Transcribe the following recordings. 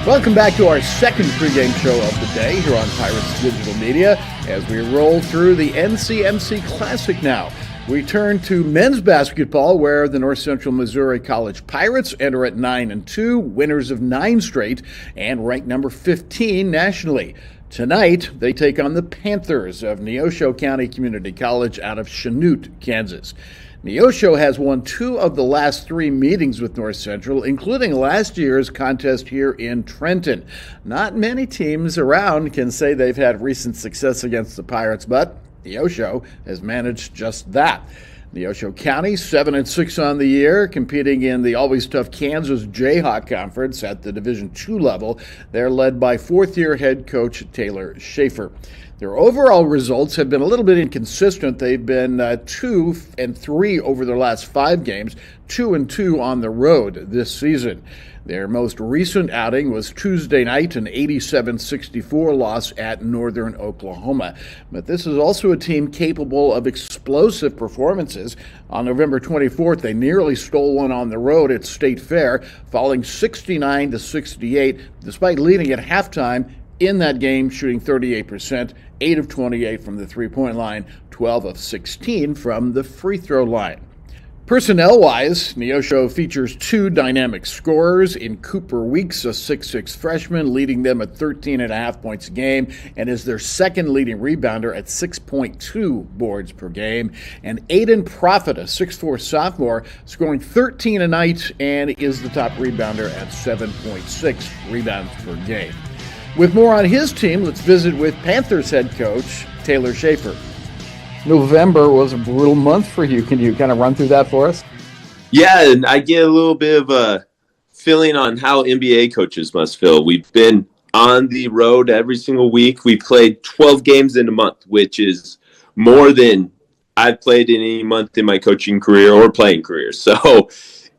Welcome back to our second pregame show of the day here on Pirates Digital Media as we roll through the NCMC Classic now. We turn to men's basketball where the North Central Missouri College Pirates enter at 9-2, winners of 9 straight, and ranked number 15 nationally. Tonight, they take on the Panthers of Neosho County Community College out of Chanute, Kansas. Neosho has won 2 of the last 3 meetings with North Central, including last year's contest here in Trenton. Not many teams around can say they've had recent success against the Pirates, but Neosho has managed just that. Neosho County, 7-6 on the year, competing in the always tough Kansas Jayhawk Conference at the Division II level. They're led by 4th-year head coach Taylor Schaefer. Their overall results have been a little bit inconsistent. They've been 2-3 over their last 5 games, 2-2 on the road this season. Their most recent outing was Tuesday night, an 87-64 loss at Northern Oklahoma. But this is also a team capable of explosive performances. On November 24th, they nearly stole one on the road at State Fair, falling 69-68, despite leading at halftime in that game, shooting 38%, 8 of 28 from the three-point line, 12 of 16 from the free throw line. Personnel-wise, Neosho features 2 dynamic scorers in Cooper Weeks, a 6'6 freshman, leading them at 13.5 points a game, and is their second leading rebounder at 6.2 boards per game. And Aiden Profit, a 6'4 sophomore, scoring 13 a night and is the top rebounder at 7.6 rebounds per game. With more on his team, let's visit with Panthers head coach Taylor Schaefer. November was a brutal month for you. Can you kind of run through that for us? Yeah, and I get a little bit of a feeling on how NBA coaches must feel. We've been on the road every single week. We played 12 games in a month, which is more than I've played in any month in my coaching career or playing career. So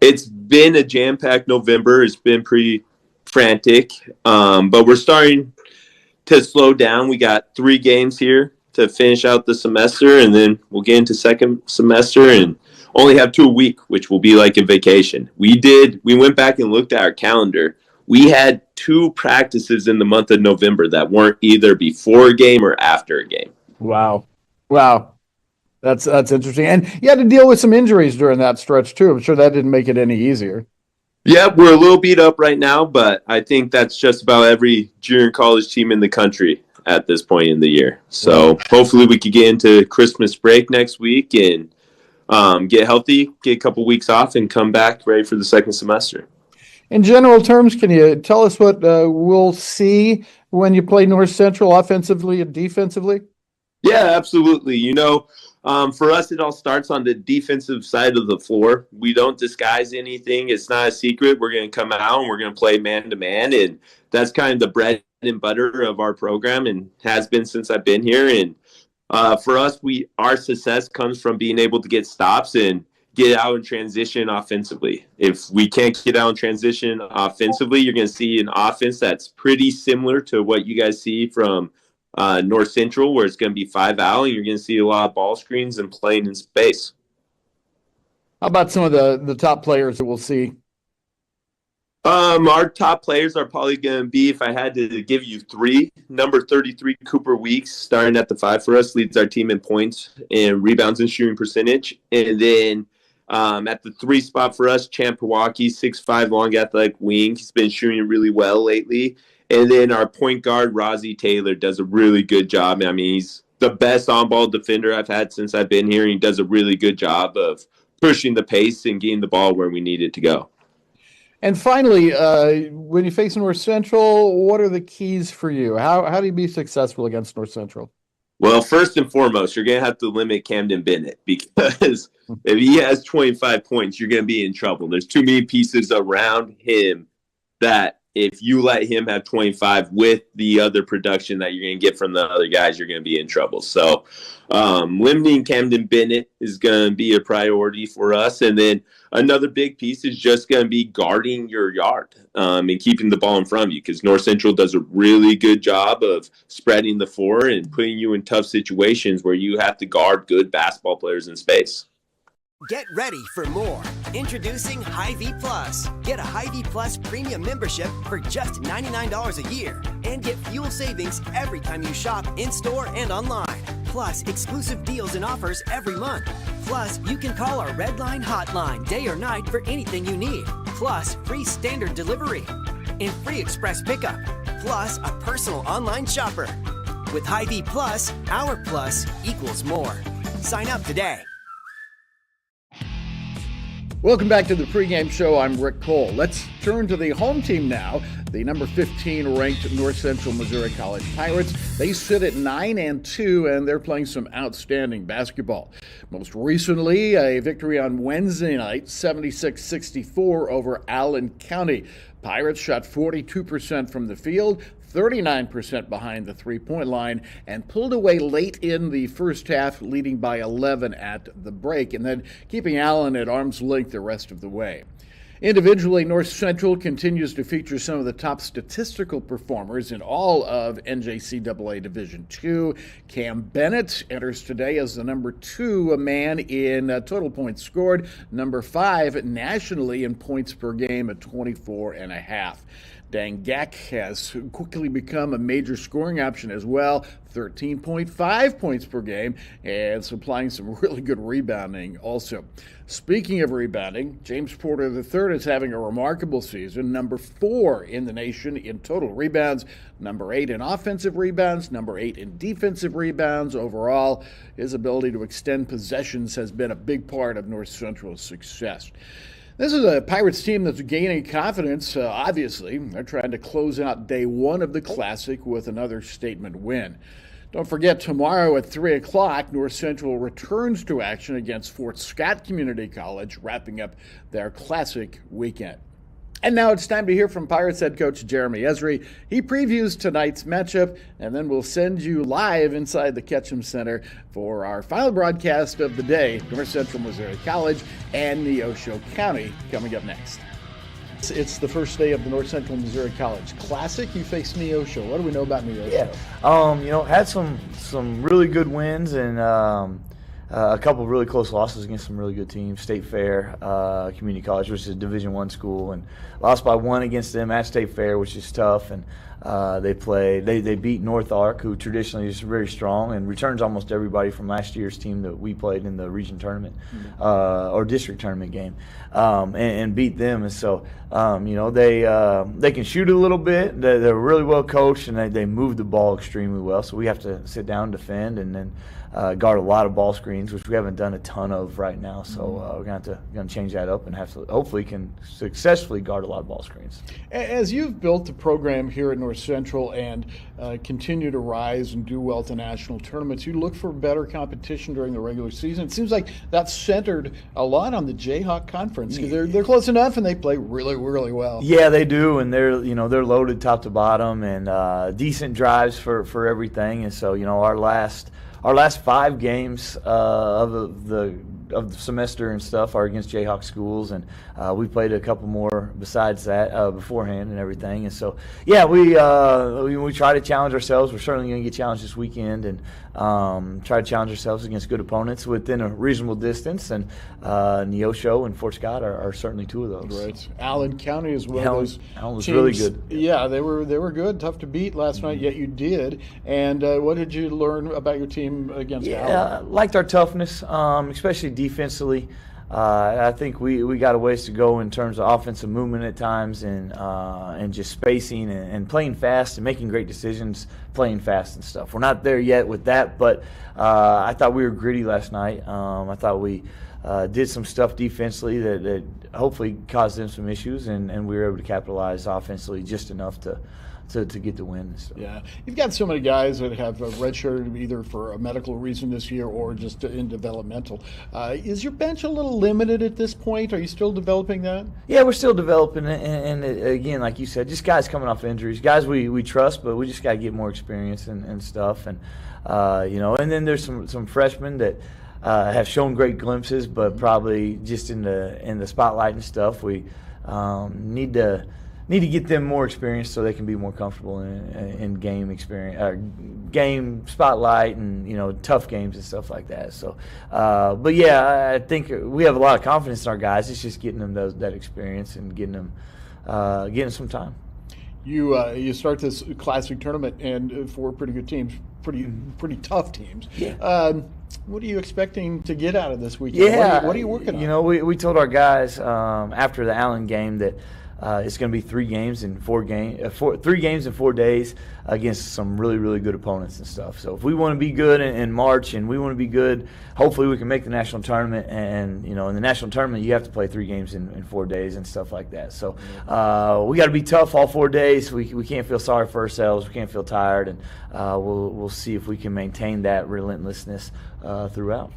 it's been a jam-packed November. It's been pretty frantic, but we're starting to slow down. We got 3 games here to finish out the semester, and then we'll get into second semester and only have 2 a week, which will be like a vacation. We went back and looked at our calendar. We had 2 practices in the month of November that weren't either before a game or after a game. Wow. That's interesting. And you had to deal with some injuries during that stretch too. I'm sure that didn't make it any easier. Yeah, we're a little beat up right now, but I think that's just about every junior college team in the country at this point in the year. So hopefully we could get into Christmas break next week and get healthy, get a couple weeks off, and come back ready for the second semester. In general terms, can you tell us what we'll see when you play North Central offensively and defensively? Yeah, absolutely. For us, it all starts on the defensive side of the floor. We don't disguise anything. It's not a secret. We're going to come out and we're going to play man-to-man, and that's kind of the bread and butter of our program and has been since I've been here. And for us, our success comes from being able to get stops and get out and transition offensively. If we can't get out and transition offensively, you're going to see an offense that's pretty similar to what you guys see from North Central, where it's going to be 5 out, and you're going to see a lot of ball screens and playing in space. How about some of the top players that we'll see? Our top players are probably going to be, if I had to give you 3, number 33, Cooper Weeks, starting at the 5 for us, leads our team in points and rebounds and shooting percentage. And then at the 3 spot for us, Champ Pewaukee, 6'5", long athletic wing. He's been shooting really well lately. And then our point guard, Rozzy Taylor, does a really good job. I mean, he's the best on-ball defender I've had since I've been here. And he does a really good job of pushing the pace and getting the ball where we need it to go. And finally, when you face North Central, what are the keys for you? How do you be successful against North Central? Well, first and foremost, you're going to have to limit Camden Bennett, because if he has 25 points, you're going to be in trouble. There's too many pieces around him that if you let him have 25 with the other production that you're going to get from the other guys, you're going to be in trouble. So limiting Camden Bennett is going to be a priority for us. And then another big piece is just going to be guarding your yard and keeping the ball in front of you, because North Central does a really good job of spreading the floor and putting you in tough situations where you have to guard good basketball players in space. Get ready for more. Introducing Hy-Vee Plus. Get a Hy-Vee Plus premium membership for just $99 a year and get fuel savings every time you shop in-store and online. Plus, exclusive deals and offers every month. Plus, you can call our Red Line hotline day or night for anything you need. Plus, free standard delivery and free express pickup. Plus, a personal online shopper. With Hy-Vee Plus, our plus equals more. Sign up today. Welcome back to the pregame show. I'm Rick Cole. Let's turn to the home team now. The number 15 ranked North Central Missouri College Pirates. They sit at 9-2, and they're playing some outstanding basketball. Most recently, a victory on Wednesday night, 76-64 over Allen County. Pirates shot 42% from the field, 39% behind the three-point line, and pulled away late in the first half, leading by 11 at the break, and then keeping Allen at arm's length the rest of the way. Individually, North Central continues to feature some of the top statistical performers in all of NJCAA Division II. Cam Bennett enters today as the number 2 man in total points scored, number 5 nationally in points per game at 24.5. Dangak has quickly become a major scoring option as well, 13.5 points per game, and supplying some really good rebounding also. Speaking of rebounding, James Porter III is having a remarkable season, number 4 in the nation in total rebounds, number 8 in offensive rebounds, number 8 in defensive rebounds. Overall, his ability to extend possessions has been a big part of North Central's success. This is a Pirates team that's gaining confidence, obviously. They're trying to close out day 1 of the Classic with another statement win. Don't forget, tomorrow at 3 o'clock, North Central returns to action against Fort Scott Community College, wrapping up their Classic weekend. And now it's time to hear from Pirates head coach Jeremy Esri. He previews tonight's matchup, and then we'll send you live inside the Ketchum Center for our final broadcast of the day, North Central Missouri College and Neosho County, coming up next. It's the first day of the North Central Missouri College Classic. You face Neosho. What do we know about Neosho? Yeah, had some really good wins and a couple of really close losses against some really good teams. State Fair, Community College, which is a Division I school, and lost by 1 against them at State Fair, which is tough. And they beat North Ark, who traditionally is very strong and returns almost everybody from last year's team that we played in the region tournament or district tournament game, and beat them. And so they can shoot a little bit. They're really well coached, and they move the ball extremely well. So we have to sit down and defend, and then guard a lot of ball screens, which we haven't done a ton of right now. So we're gonna change that up and have to hopefully can successfully guard a lot of ball screens. As you've built the program here at North Central and continue to rise and do well to national tournaments, you look for better competition during the regular season. It seems like that's centered a lot on the Jayhawk Conference because they're close enough and they play really, really well. Yeah, they do, and they're loaded top to bottom and decent drives for everything. And so our last 5 games of the semester and stuff are against Jayhawk schools, and we played a couple more besides that beforehand and everything. And so, yeah, we try to challenge ourselves. We're certainly going to get challenged this weekend and try to challenge ourselves against good opponents within a reasonable distance. And Neosho and Fort Scott are certainly 2 of those. Right. Allen County is one of those Allen was teams. really good. Yeah, they were good, tough to beat last night. Yet you did. And what did you learn about your team against Allen? Yeah, liked our toughness, especially defensively. I think we got a ways to go in terms of offensive movement at times and just spacing and playing fast and making great decisions, playing fast and stuff. We're not there yet with that, but I thought we were gritty last night. I thought we did some stuff defensively that hopefully caused them some issues, and we were able to capitalize offensively just enough to get the win and stuff. Yeah, you've got so many guys that have redshirted either for a medical reason this year or just in developmental. Is your bench a little limited at this point? Are you still developing that? Yeah, we're still developing it, and again, like you said, just guys coming off injuries, guys we trust, but we just got to get more experience and stuff, and and then there's some freshmen that have shown great glimpses, but probably just in the spotlight and stuff, we need to need to get them more experience so they can be more comfortable in game experience, game spotlight, and tough games and stuff like that. So, but yeah, I think we have a lot of confidence in our guys. It's just getting them that experience and getting them some time. You start this classic tournament and four pretty good teams, pretty tough teams. Yeah. What are you expecting to get out of this weekend? Yeah. What are you working on? We told our guys after the Allen game that it's going to be 3 games in 4 days against some really, really good opponents and stuff. So if we want to be good in March and we want to be good, hopefully we can make the national tournament. And in the national tournament, you have to play 3 games in 4 days and stuff like that. So we got to be tough all 4 days. We can't feel sorry for ourselves. We can't feel tired, and we'll see if we can maintain that relentlessness throughout.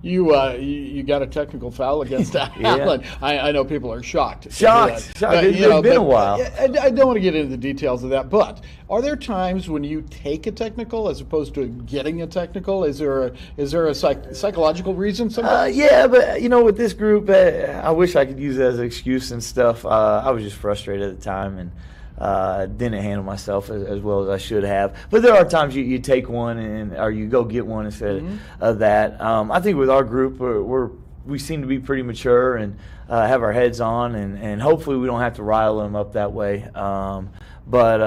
You got a technical foul against Allen. I know people are shocked. Shocked. It's been a while. I don't want to get into the details of that, but are there times when you take a technical as opposed to getting a technical? Is there a psychological reason sometimes? Yeah, but with this group, I wish I could use it as an excuse and stuff. I was just frustrated at the time and didn't handle myself as well as I should have. But there are times you take one or you go get one instead of that. I think with our group, we seem to be pretty mature and have our heads on, and hopefully we don't have to rile them up that way. But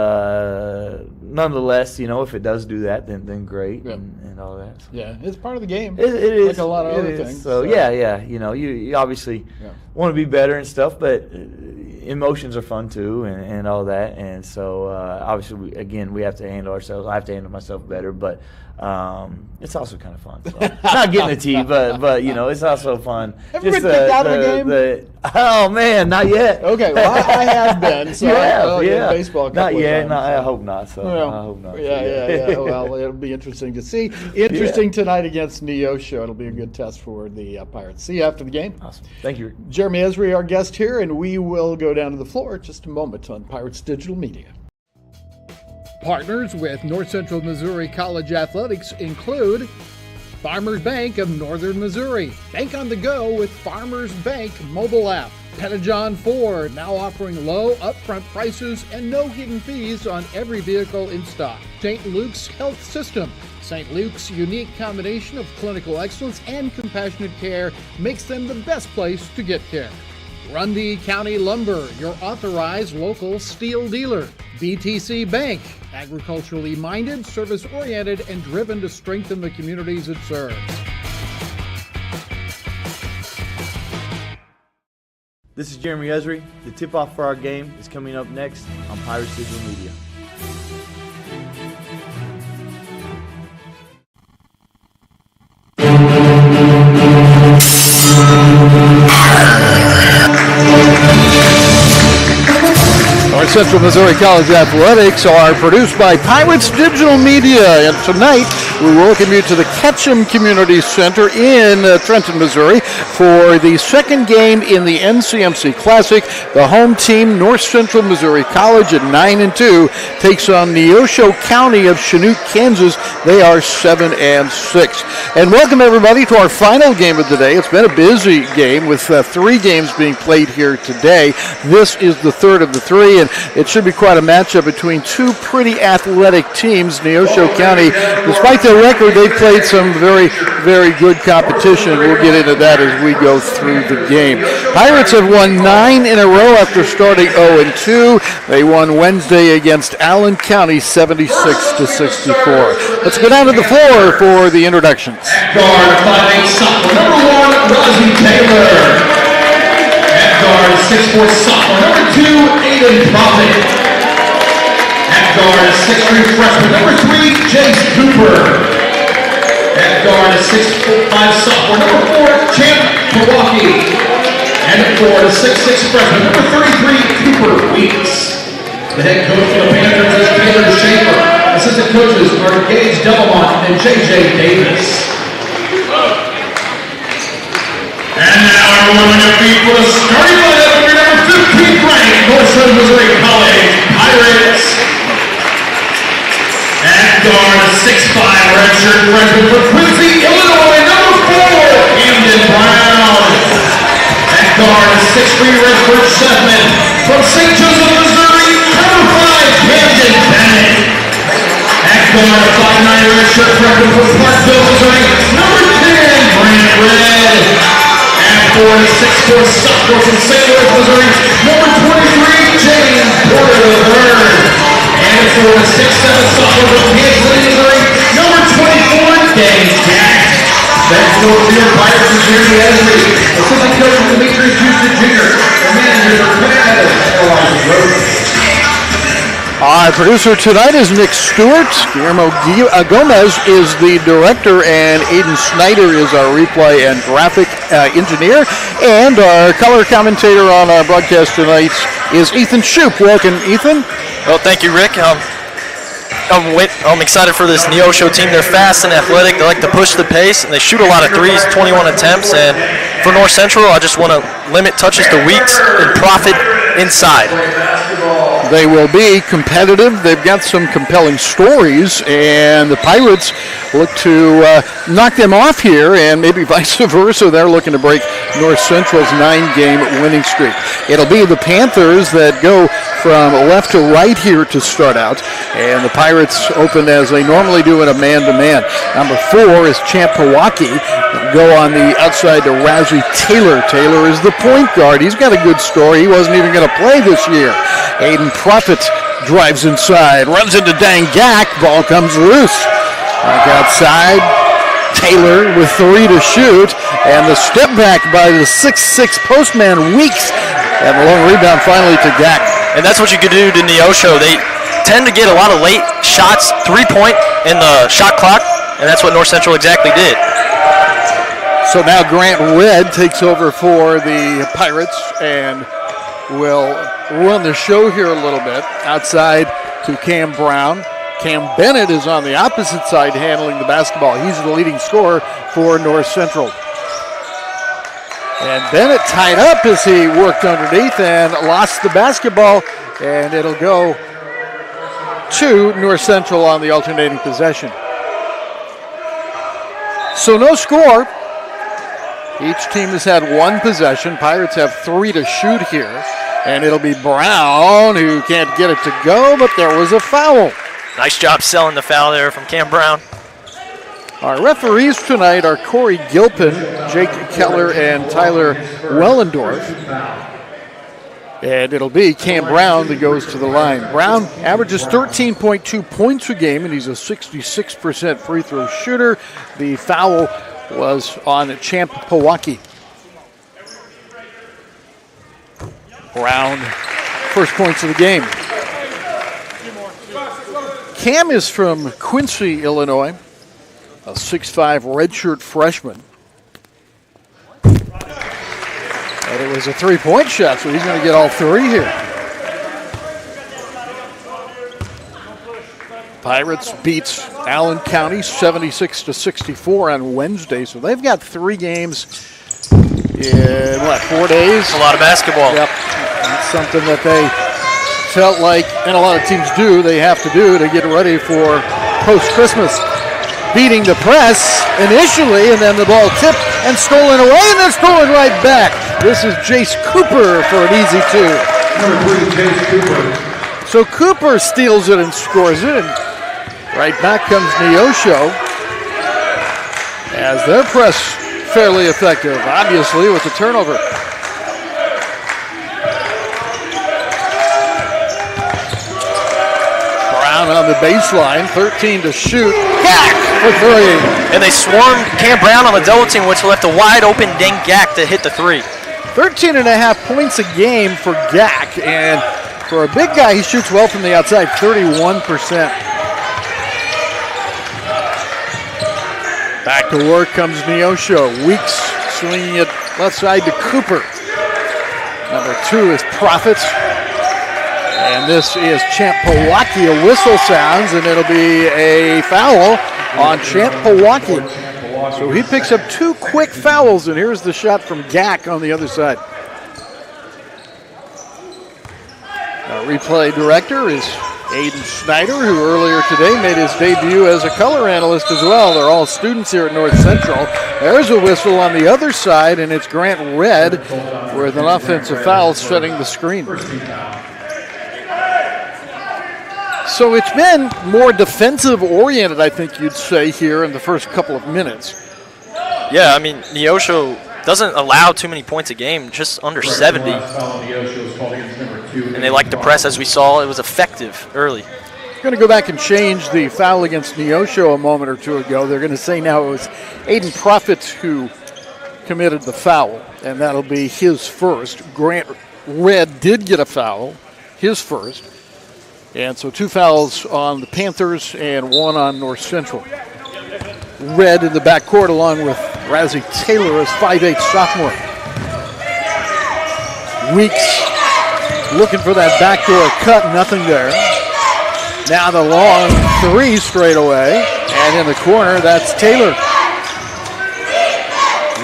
nonetheless, if it does do that, then great, and all that. So. Yeah, it's part of the game. It is. Like a lot of other things. So yeah. You obviously want to be better and stuff, but emotions are fun too, and all that. And so obviously, we have to handle ourselves. I have to handle myself better, but it's also kind of fun. So. Not getting a tee, but it's also fun. Have you been kicked out of a game? Oh man, not yet. Okay, well I have been. So you have, yeah. Baseball. Not yet. No, I hope not. So I hope not. Yeah. Well, it'll be interesting to see. Interesting tonight against Neosho. It'll be a good test for the Pirates. See you after the game. Awesome. Thank you. Jeremy Esri, our guest here, and we will go down to the floor in just a moment on Pirates Digital Media. Partners with North Central Missouri College Athletics include Farmers Bank of Northern Missouri. Bank on the go with Farmers Bank mobile app. Pentagon Ford, now offering low upfront prices and no hidden fees on every vehicle in stock. St. Luke's Health System. St. Luke's unique combination of clinical excellence and compassionate care makes them the best place to get care. Grundy County Lumber, your authorized local steel dealer. BTC Bank, agriculturally minded, service-oriented, and driven to strengthen the communities it serves. This is Jeremy Esri. The tip-off for our game is coming up next on Pirates Digital Media. North Central Missouri College Athletics are produced by Pirates Digital Media, and tonight we welcome you to the Ketchum Community Center in Trenton, Missouri for the second game in the NCMC Classic. The home team, North Central Missouri College at 9-2, takes on Neosho County of Chinook, Kansas. They are 7-6. And welcome everybody to our final game of the day. It's been a busy game with 3 games being played here today. This is the third of the 3, and it should be quite a matchup between 2 pretty athletic teams. Neosho County, despite their record, they've played some very, very good competition. We'll get into that as we go through the game. Pirates have won 9 in a row after starting 0-2. They won Wednesday against Allen County 76-64. Let's go down to the floor for the introductions. Guard 5'8" sophomore number 1, Rosie Taylor. At guard 6'4" sophomore number 2, Aiden Profit. At guard 6'3" freshman number 3, Jace Cooper. At guard 6'5" sophomore number 4, Champ Milwaukee. And at guard 6'6" freshman number 33, Cooper Weeks. The head coach for the Panthers is Taylor Schaefer. Assistant coaches are Gage Delamont and J.J. Davis. And now everyone on your feet for the starting lineup of your number 15th ranked North Central Missouri College Pirates. At guard 6'5" redshirt freshman from Quincy, Illinois, number 4, Camden Brown. At guard 6'3" redshirt freshman from St. Joseph, Missouri. guard, a 5'9" red shirt freshman from Parkville, Missouri, number 10, Grant Red. At 4'6" sophomore from St. Louis, Missouri, number 23, James Porter III. And 4'6" sophomore from Kansas City, Missouri, number 24, Danny Jack. That's for your Pirates and Jeremy Esley, assistant coach Demetrius Houston Jr., and manager for Quinn Evans, Elijah Rose. Our producer tonight is Nick Stewart. Guillermo Gomez is the director, and Aiden Snyder is our replay and graphic engineer. And our color commentator on our broadcast tonight is Ethan Shoup. Welcome, Ethan. Well, thank you, Rick. I'm excited for this Neosho team. They're fast and athletic. They like to push the pace, and they shoot a lot of threes, 21 attempts. And for North Central, I just want to limit touches to Weeks and profit inside. They will be competitive. They've got some compelling stories, and the Pirates look to knock them off here, and maybe vice versa. They're looking to break North Central's 9-game winning streak. It'll be the Panthers that go from left to right here to start out, and the Pirates open as they normally do in a man-to-man. Number 4 is Champ Milwaukee. Go on the outside to Razzie Taylor. Taylor is the point guard. He's got a good story. He wasn't even going to play this year. Aiden Profit drives inside, runs into Dang Gak. Ball comes loose. Back outside. Taylor with 3 to shoot. And the step back by the 6'6" postman Weeks. And the long rebound finally to Gak. And that's what you could do to Neosho. They tend to get a lot of late shots, 3-point in the shot clock, and that's what North Central exactly did. So now Grant Red takes over for the Pirates and will run the show here a little bit. Outside to Cam Brown. Cam Bennett is on the opposite side handling the basketball. He's the leading scorer for North Central. And Bennett tied up as he worked underneath and lost the basketball, and it'll go to North Central on the alternating possession. So no score. Each team has had 1 possession. Pirates have 3 to shoot here, and it'll be Brown who can't get it to go, but there was a foul. Nice job selling the foul there from Cam Brown. Our referees tonight are Corey Gilpin, Jake Keller, and Tyler Wellendorf. And it'll be Cam Brown that goes to the line. Brown averages 13.2 points a game, and he's a 66% free throw shooter. The foul was on Champ Milwaukee. Brown, first points of the game. Cam is from Quincy, Illinois, a 6'5" redshirt freshman. And it was a 3-point shot, so he's going to get all 3 here. Pirates beats Allen County 76-64 on Wednesday, so they've got 3 games in, 4 days? A lot of basketball. Yep, that's something that they felt like, and a lot of teams do, they have to do to get ready for post-Christmas. Beating the press initially, and then the ball tipped and stolen away, and then stolen right back. This is Jace Cooper for an easy 2. Number 3, Jace Cooper. So Cooper steals it and scores it, and right back comes Neosho as their press fairly effective, obviously, with the turnover. Brown on the baseline, 13 to shoot. Gak for 3. And they swarmed Cam Brown on the double team, which left a wide open Deng Gak to hit the 3. 13.5 points a game for Gak, and for a big guy, he shoots well from the outside, 31%. Back to work comes Neosho. Weeks swinging it left side to Cooper. Number 2 is Profit. And this is Champ Milwaukee. A whistle sounds, and it'll be a foul on Champ Milwaukee. So he picks up 2 quick fouls, and here's the shot from Gak on the other side. Our replay director is Aiden Snyder, who earlier today made his debut as a color analyst as well. They're all students here at North Central. There's a whistle on the other side, and it's Grant Red with an offensive foul setting the screen. So it's been more defensive oriented, I think you'd say, here in the first couple of minutes. Yeah, I mean, Neosho doesn't allow too many points a game, just under 70. And they like to press, as we saw. It was effective early. Going to go back and change the foul against Neosho a moment or two ago. They're going to say now it was Aiden Profit who committed the foul, and that'll be his first. Grant Red did get a foul, his first. And so 2 fouls on the Panthers and 1 on North Central. Red in the backcourt along with Razzie Taylor as 5'8" sophomore. Weeks looking for that backdoor cut, nothing there. Now the long 3 straight away, and in the corner, that's Taylor.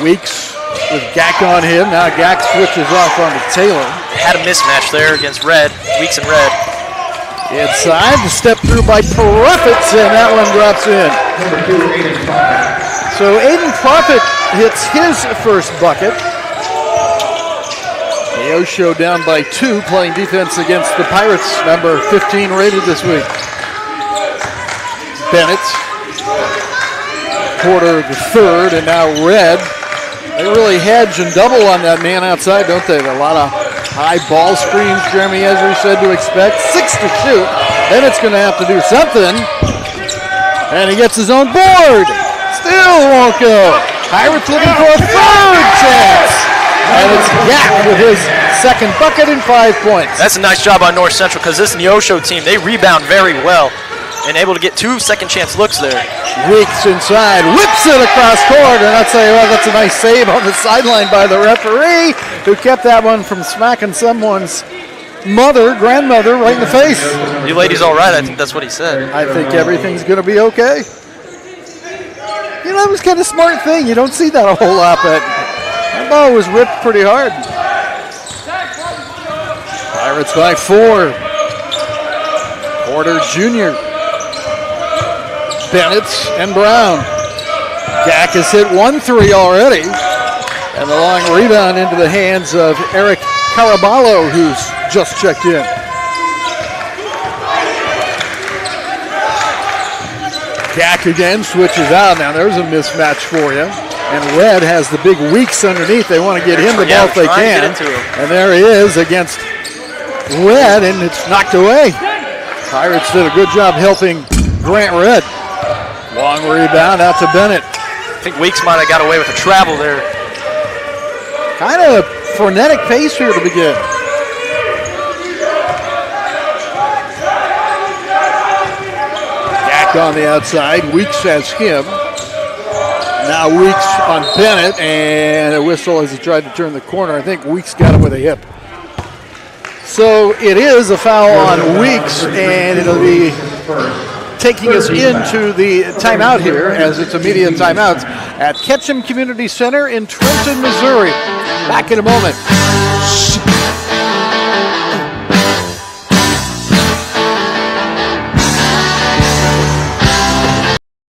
Weeks with Gak on him. Now Gak switches off onto Taylor. Had a mismatch there against Red, Weeks and Red. Inside, the step through by Profits, and that one drops in. So Aiden Profit hits his first bucket. Neosho down by 2, playing defense against the Pirates, number 15 rated this week. Bennett, Porter the third, and now Red. They really hedge and double on that man outside, don't they? A lot of high ball screens, Jeremy Esri said to expect. 6 to shoot. Bennett's going to have to do something. And he gets his own board. Still won't go. Pirates looking for a third chance. And it's Gak with his second bucket and 5 points. That's a nice job on North Central because this Neosho team, they rebound very well and able to get 2 second chance looks there. Weeks inside, whips it across court, and I'll tell you what, that's a nice save on the sideline by the referee who kept that one from smacking someone's grandmother right in the face. You ladies all right? I think that's what he said. I think everything's going to be okay. You know, that was kind of a smart thing. You don't see that a whole lot, but that ball was whipped pretty hard. Pirates by 4. Porter Jr., Bennett and Brown. Gak has hit 1 3 already. And the long rebound into the hands of Eric Caraballo, who's just checked in. Gak again switches out. Now there's a mismatch for you. And Red has the big Weeks underneath. They want to get him the ball if they can. And there he is against Red, and it's knocked away. Pirates did a good job helping Grant Red. Long rebound out to Bennett. I think Weeks might have got away with a travel there. Kind of frenetic pace here to begin. Gak on the outside. Weeks has him. Now Weeks on Bennett, and a whistle as he tried to turn the corner. I think Weeks got him with a hip. So it is a foul on Weeks, and it'll be taking us into the timeout here, as it's immediate timeouts at Ketchum Community Center in Trenton, Missouri. Back in a moment.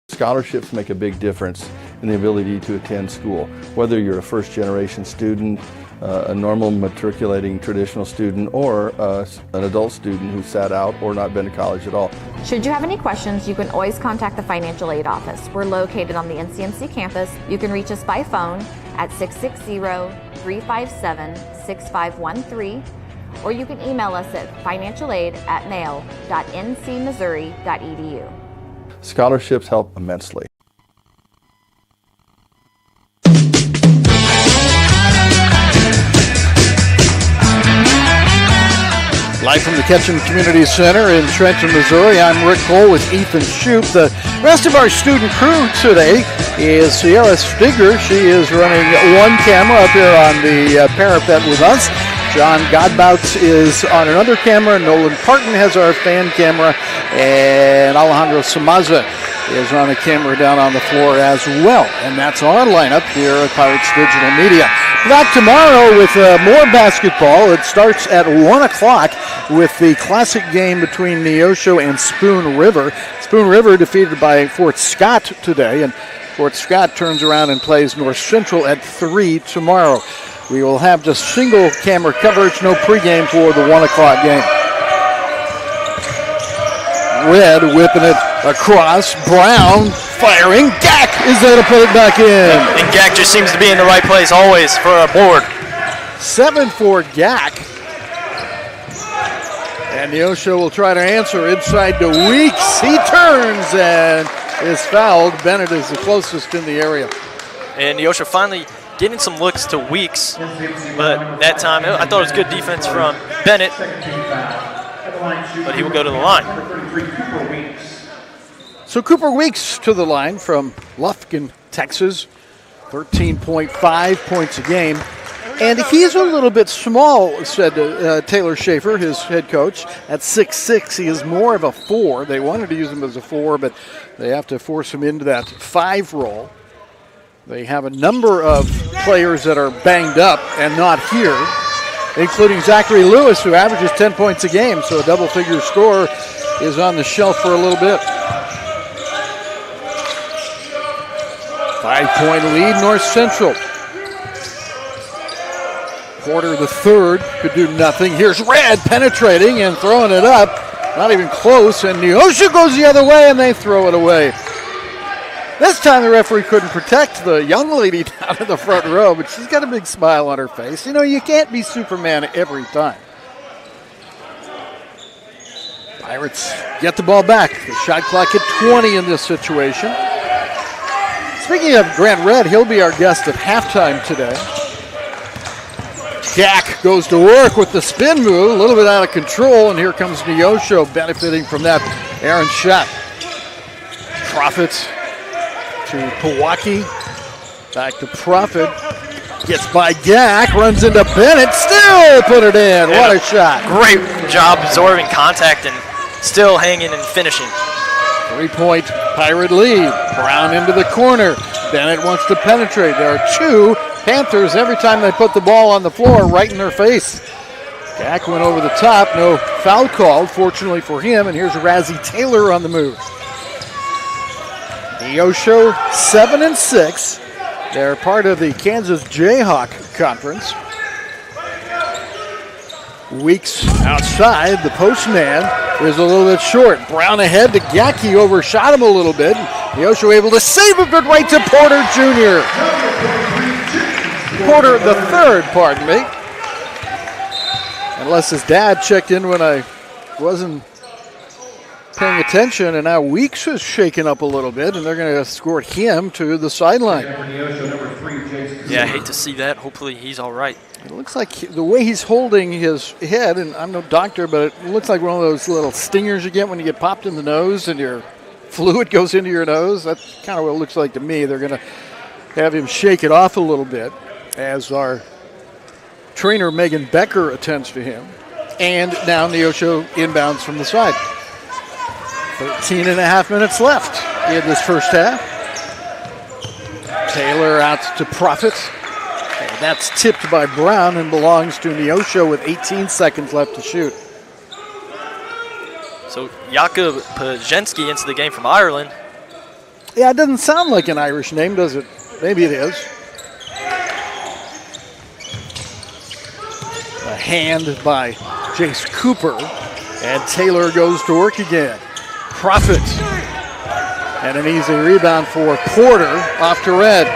Scholarships make a big difference in the ability to attend school. Whether you're a first-generation student, a normal matriculating traditional student, or an adult student who sat out or not been to college at all. Should you have any questions, you can always contact the Financial Aid Office. We're located on the NCMC campus. You can reach us by phone at 660-357-6513, or you can email us at financialaid@mail.ncmissouri.edu. Scholarships help immensely. Live from the Ketchum Community Center in Trenton, Missouri, I'm Rick Cole with Ethan Shoup. The rest of our student crew today is Sierra Stigger. She is running one camera up here on the parapet with us. John Godbout is on another camera. Nolan Parton has our fan camera. And Alejandro Samaza is on a camera down on the floor as well. And that's our lineup here at Pirates Digital Media. Back tomorrow with more basketball. It starts at 1 o'clock with the classic game between Neosho and Spoon River. Spoon River defeated by Fort Scott today, and Fort Scott turns around and plays North Central at 3 tomorrow. We will have just single camera coverage, no pregame for the 1 o'clock game. Red whipping it across. Brown firing. Gack is there to put it back in. And Gack just seems to be in the right place always for a board. 7 for Gack. And Neosho will try to answer inside to Weeks. He turns and is fouled. Bennett is the closest in the area. And Neosho finally getting some looks to Weeks, but that time I thought it was good defense from Bennett, but he will go to the line. So Cooper Weeks to the line from Lufkin, Texas, 13.5 points a game. And he's a little bit small, said Taylor Schaefer, his head coach. At 6'6", he is more of a 4. They wanted to use him as a 4, but they have to force him into that 5 role. They have a number of players that are banged up and not here, including Zachary Lewis, who averages 10 points a game, so a double-figure score is on the shelf for a little bit. 5-point lead, North Central. Porter the third could do nothing. Here's Red penetrating and throwing it up. Not even close, and Neosho goes the other way, and they throw it away. This time the referee couldn't protect the young lady down in the front row, but she's got a big smile on her face. You know, you can't be Superman every time. Pirates get the ball back. The shot clock at 20 in this situation. Speaking of Grant Red, he'll be our guest at halftime today. Gack goes to work with the spin move, a little bit out of control, and here comes Neosho benefiting from that errant shot. Prophet to Pewaukee, back to Prophet, gets by Gack, runs into Bennett, still put it in. What a shot. Great job absorbing contact and still hanging and finishing. 3-point Pirate lead. Brown into the corner. Bennett wants to penetrate. There are 2 Panthers every time they put the ball on the floor right in their face. Gack went over the top, no foul called, fortunately for him, and here's Razzie Taylor on the move. Neosho 7-6. They're part of the Kansas Jayhawk Conference. Weeks outside, the postman is a little bit short. Brown ahead to Gack, he overshot him a little bit. Neosho able to save a bit right to Porter Jr. Porter the third, pardon me. Unless his dad checked in when I wasn't paying attention, and now Weeks is shaken up a little bit, and they're going to escort him to the sideline. Yeah, I hate to see that. Hopefully he's all right. It looks like the way he's holding his head, and I'm no doctor, but it looks like one of those little stingers you get when you get popped in the nose and your fluid goes into your nose. That's kind of what it looks like to me. They're going to have him shake it off a little bit as our trainer, Megan Becker, attends to him. And now Neosho inbounds from the side. 13 and a half minutes left in this first half. Taylor out to Prophet. And that's tipped by Brown and belongs to Neosho with 18 seconds left to shoot. So Jakub Pajensky into the game from Ireland. Yeah, it doesn't sound like an Irish name, does it? Maybe it is. A hand by Jace Cooper. And Taylor goes to work again. Prophet. And an easy rebound for Porter off to Red.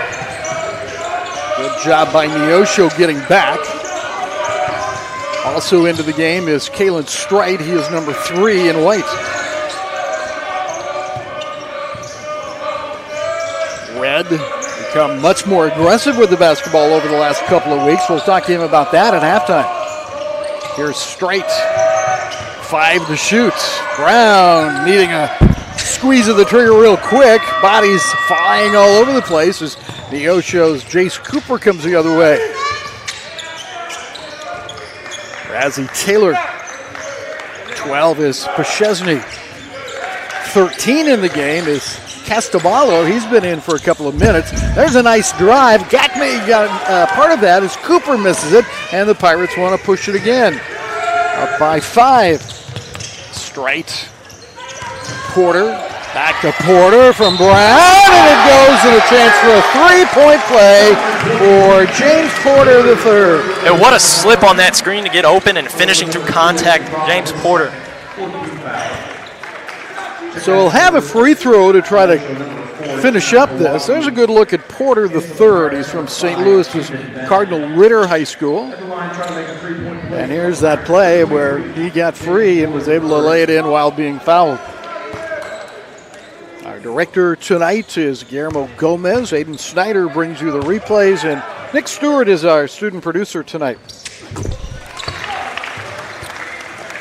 Good job by Neosho getting back. Also into the game is Kalen Strite. He is number 3 in white. Red become much more aggressive with the basketball over the last couple of weeks. We'll talk to him about that at halftime. Here's Strite. 5 to shoot. Brown needing a squeeze of the trigger real quick. Bodies flying all over the place as Neosho's Jace Cooper comes the other way. Razzie Taylor. 12 is Pachesny. 13 in the game is Castaballo. He's been in for a couple of minutes. There's a nice drive. Gackme got part of that as Cooper misses it, and the Pirates want to push it again. Up by 5. Straight. Porter. Back to Porter from Brown, and it goes to the chance for a 3-point play for James Porter III. And what a slip on that screen to get open and finishing through contact, James Porter. So we'll have a free throw to try to finish up this. There's a good look at Porter III. He's from St. Louis's Cardinal Ritter High School. And here's that play where he got free and was able to lay it in while being fouled. Our director tonight is Guillermo Gomez. Aiden Snyder brings you the replays, and Nick Stewart is our student producer tonight.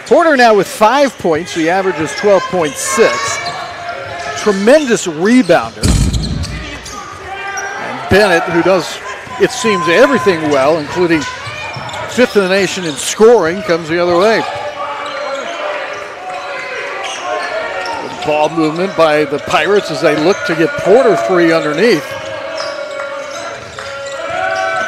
Porter now with 5 points. The average is 12.6. Tremendous rebounder. And Bennett, who does, it seems, everything well, including 5th in the nation in scoring, comes the other way. Good ball movement by the Pirates as they look to get Porter free underneath.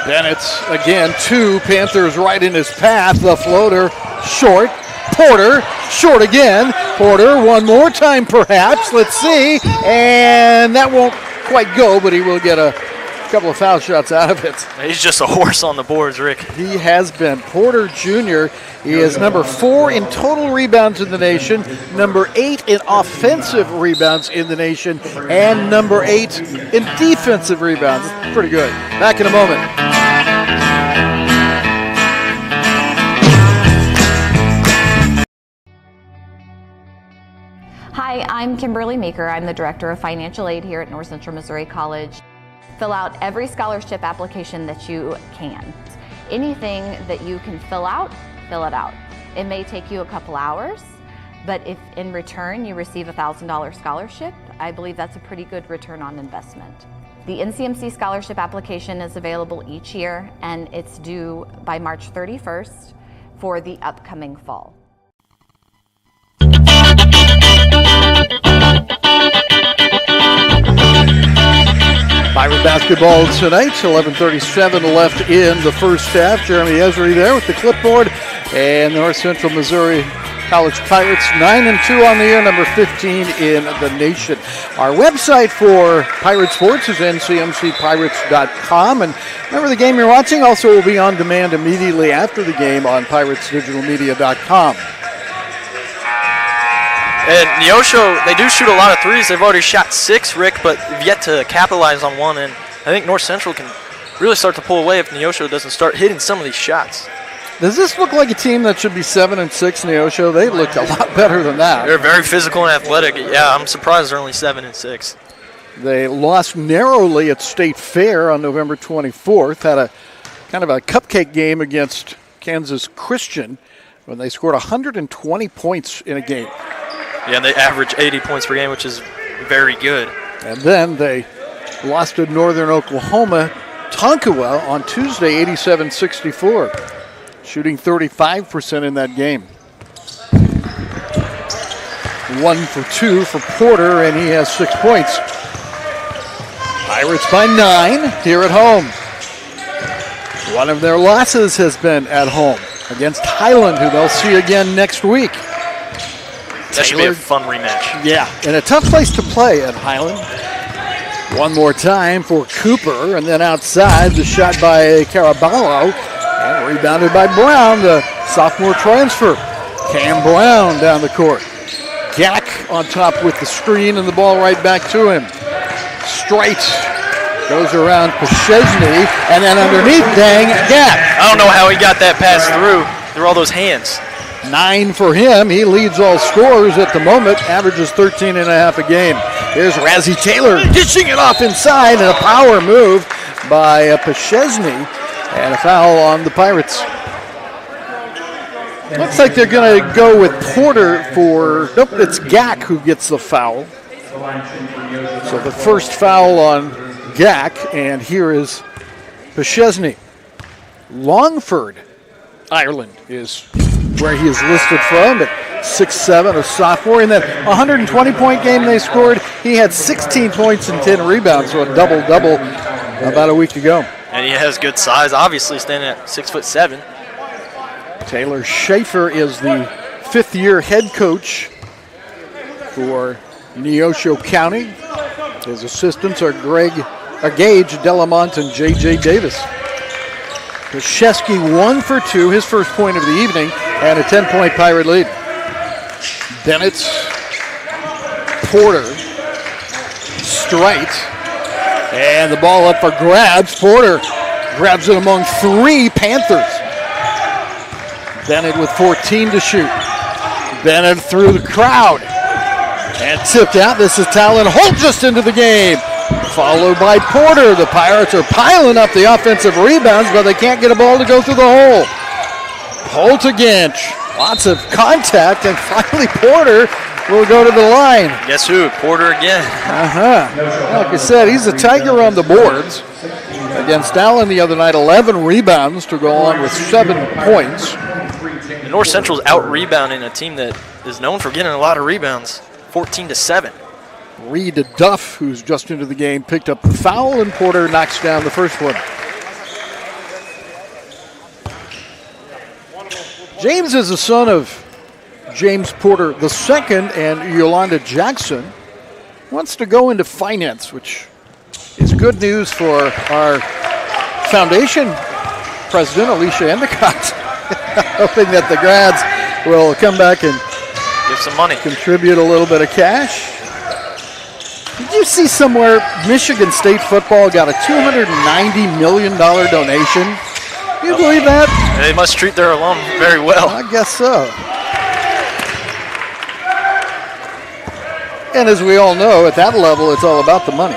Bennett, again, 2. Panthers right in his path. The floater, short. Porter, short again. Porter, one more time perhaps. Let's see. And that won't quite go, but he will get a couple of foul shots out of it. He's just a horse on the boards, Rick. He has been. Porter Jr. He is number 4 in total rebounds in the nation, number 8 in offensive rebounds in the nation, and number 8 in defensive rebounds. Pretty good. Back in a moment. Hi, I'm Kimberly Meeker. I'm the Director of Financial Aid here at North Central Missouri College. Fill out every scholarship application that you can. Anything that you can fill it out. It may take you a couple hours, but if in return you receive a $1,000 scholarship, I believe that's a pretty good return on investment. The NCMC scholarship application is available each year, and it's due by March 31st for the upcoming fall. Pirate basketball tonight, 11:37 left in the first half. Jeremy Esri there with the clipboard, and North Central Missouri College Pirates 9-2 on the year, number 15 in the nation. Our website for Pirate Sports is ncmcpirates.com, and remember the game you're watching also will be on demand immediately after the game on piratesdigitalmedia.com. And Neosho, they do shoot a lot of threes. They've already shot 6, Rick, but have yet to capitalize on one. And I think North Central can really start to pull away if Neosho doesn't start hitting some of these shots. Does this look like a team that should be 7-6, Neosho? They looked a lot better than that. They're very physical and athletic. Yeah, I'm surprised they're only 7-6. They lost narrowly at State Fair on November 24th. Had a kind of a cupcake game against Kansas Christian when they scored 120 points in a game. Yeah, and they average 80 points per game, which is very good. And then they lost to Northern Oklahoma, Tonkawa, on Tuesday, 87-64, shooting 35% in that game. 1 for 2 for Porter, and he has 6 points. Pirates by 9 here at home. One of their losses has been at home against Highland, who they'll see again next week. That should be a fun rematch. Yeah, and a tough place to play at Highland. One more time for Cooper, and then outside, the shot by Caraballo, and rebounded by Brown, the sophomore transfer. Cam Brown down the court. Gack on top with the screen, and the ball right back to him. Straight goes around Pashesny, and then underneath, dang, Gack. I don't know how he got that pass through all those hands. 9 for him. He leads all scorers at the moment, averages 13.5 a game. Here's Razzie Taylor dishing it off inside, and a power move by Pashesny, and a foul on the Pirates. Looks like they're going to go with Porter for, nope, it's Gack who gets the foul. So the first foul on Gack, and here is Pashesny. Longford, Ireland, is where he is listed from at 6'7", a sophomore. In that 120-point game they scored, he had 16 points and 10 rebounds, so a double-double about a week ago. And he has good size, obviously standing at 6'7". Taylor Schaefer is the fifth-year head coach for Neosho County. His assistants are Gage Delamont and J.J. Davis. Krzyzewski 1 for 2, his first point of the evening, and a 10-point Pirate lead. Bennett Porter. Straight. And the ball up for grabs. Porter grabs it among 3 Panthers. Bennett with 14 to shoot. Bennett through the crowd. And tipped out. This is Talon Holt just into the game. Followed by Porter. The Pirates are piling up the offensive rebounds, but they can't get a ball to go through the hole. Holt again. Lots of contact, and finally Porter will go to the line. Guess who? Porter again. Like I said, he's a tiger on the boards. Against Allen the other night, 11 rebounds to go on with 7 points. And North Central's out-rebounding a team that is known for getting a lot of rebounds, 14-7. Reed Duff, who's just into the game, picked up the foul, and Porter knocks down the first one. James is the son of James Porter II and Yolanda Jackson. Wants to go into finance, which is good news for our foundation president, Alicia Endicott. Hoping that the grads will come back and give some money, contribute a little bit of cash. Did you see somewhere Michigan State football got a $290 million donation? Can you believe that? They must treat their alum very well. I guess so. And as we all know, at that level, it's all about the money.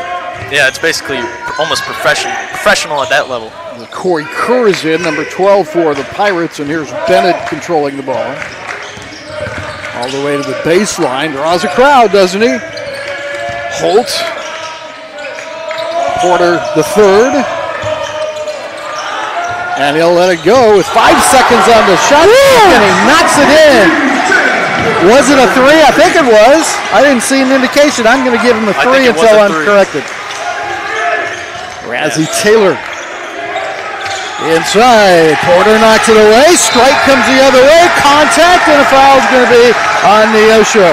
Yeah, it's basically almost professional at that level. Corey Kerr is in, number 12 for the Pirates, and here's Bennett controlling the ball. All the way to the baseline. Draws a crowd, doesn't he? Holt. Porter the third. And he'll let it go with 5 seconds on the shot. And he knocks it in. Was it a 3? I think it was. I didn't see an indication. I'm going to give him a 3 until I'm corrected. Razzie Taylor. Inside. Porter knocks it away. Strike comes the other way. Contact, and a foul is going to be on Neosho.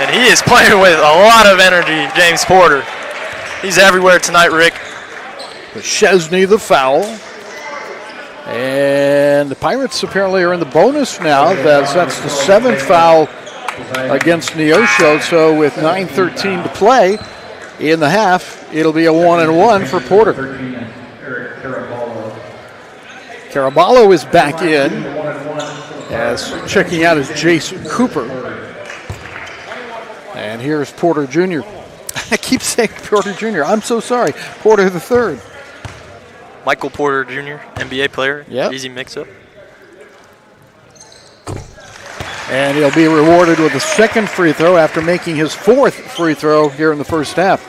And he is playing with a lot of energy, James Porter. He's everywhere tonight, Rick. Chesney the foul. And the Pirates apparently are in the bonus now. That's the 7th foul against Neosho. So with 9:13 to play in the half, it'll be a 1-and-1 for Porter. Caraballo is back in, as checking out is Jason Cooper. And here's Porter Jr. I keep saying Porter Jr. I'm so sorry. Porter the third. Michael Porter Jr., NBA player. Yep. Easy mix-up. And he'll be rewarded with a second free throw after making his 4th free throw here in the first half.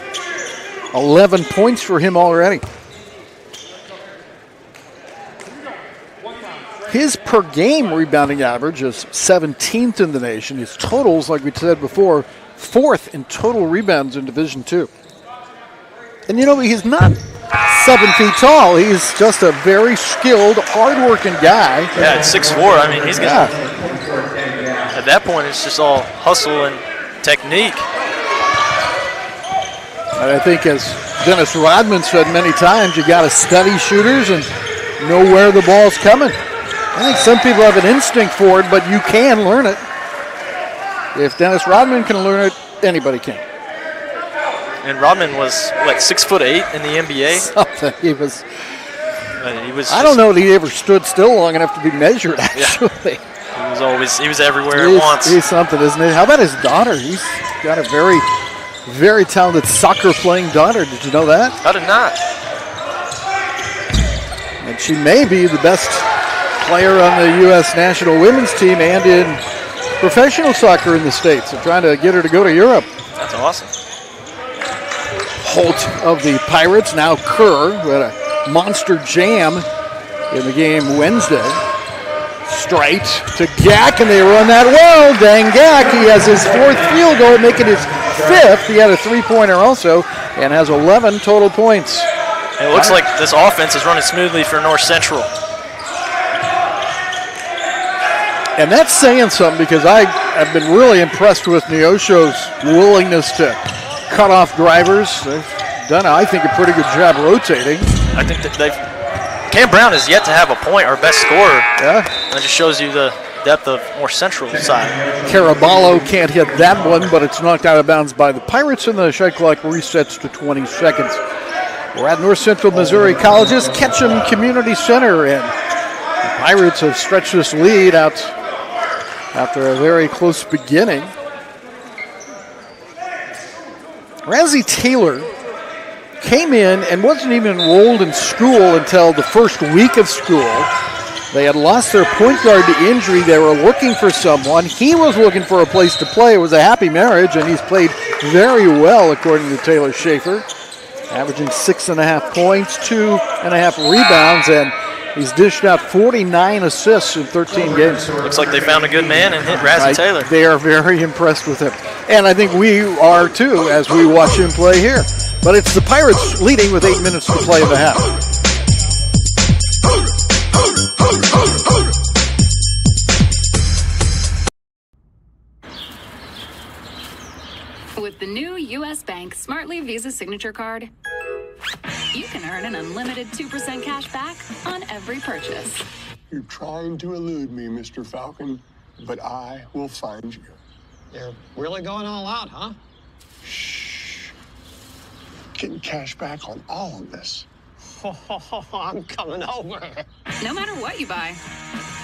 11 points for him already. His per-game rebounding average is 17th in the nation. His totals, like we said before, 4th in total rebounds in Division II. And you know, he's not 7 feet tall. He's just a very skilled, hard-working guy. Yeah, at 6'4", I mean, he's going to... At that point, it's just all hustle and technique. And I think, as Dennis Rodman said many times, you got to study shooters and know where the ball's coming. I think some people have an instinct for it, but you can learn it. If Dennis Rodman can learn it, anybody can. And Rodman was, what, 6'8" in the NBA? Something. He was I don't know that he ever stood still long enough to be measured, actually. Yeah. He was everywhere at once. He's something, isn't he? How about his daughter? He's got a very, very talented soccer-playing daughter. Did you know that? I did not. And she may be the best player on the U.S. national women's team and in professional soccer in the States. They're trying to get her to go to Europe. That's awesome. Holt of the Pirates, now Kerr, who had a monster jam in the game Wednesday. Straight to Gack, and they run that well. Dang Gack, he has his 4th field goal, making his 5th. He had a 3-pointer also, and has 11 total points. It looks like this offense is running smoothly for North Central. And that's saying something, because I have been really impressed with Neosho's willingness to cut off drivers. They've done, I think, a pretty good job rotating. I think that Cam Brown is yet to have a point, our best scorer. Yeah. That just shows you the depth of North Central side. Caraballo can't hit that one, but it's knocked out of bounds by the Pirates, and the shot clock resets to 20 seconds. We're at North Central Missouri College's Ketchum Community Center, and the Pirates have stretched this lead out after a very close beginning. Razzie Taylor came in and wasn't even enrolled in school until the first week of school. They had lost their point guard to injury. They were looking for someone. He was looking for a place to play. It was a happy marriage, and he's played very well, according to Taylor Schaefer, averaging 6.5 points, 2.5 rebounds, and he's dished out 49 assists in 13 games. Looks like they found a good man and hit Razzie Taylor. They are very impressed with him. And I think we are too as we watch him play here. But it's the Pirates leading with 8 minutes to play in the half. With the new U.S. Bank Smartly Visa Signature Card, you can earn an unlimited 2% cash back on every purchase. You're trying to elude me, Mr. Falcon, but I will find you. You're really going all out, huh? Shh. Getting cash back on all of this. I'm coming over. No matter what you buy,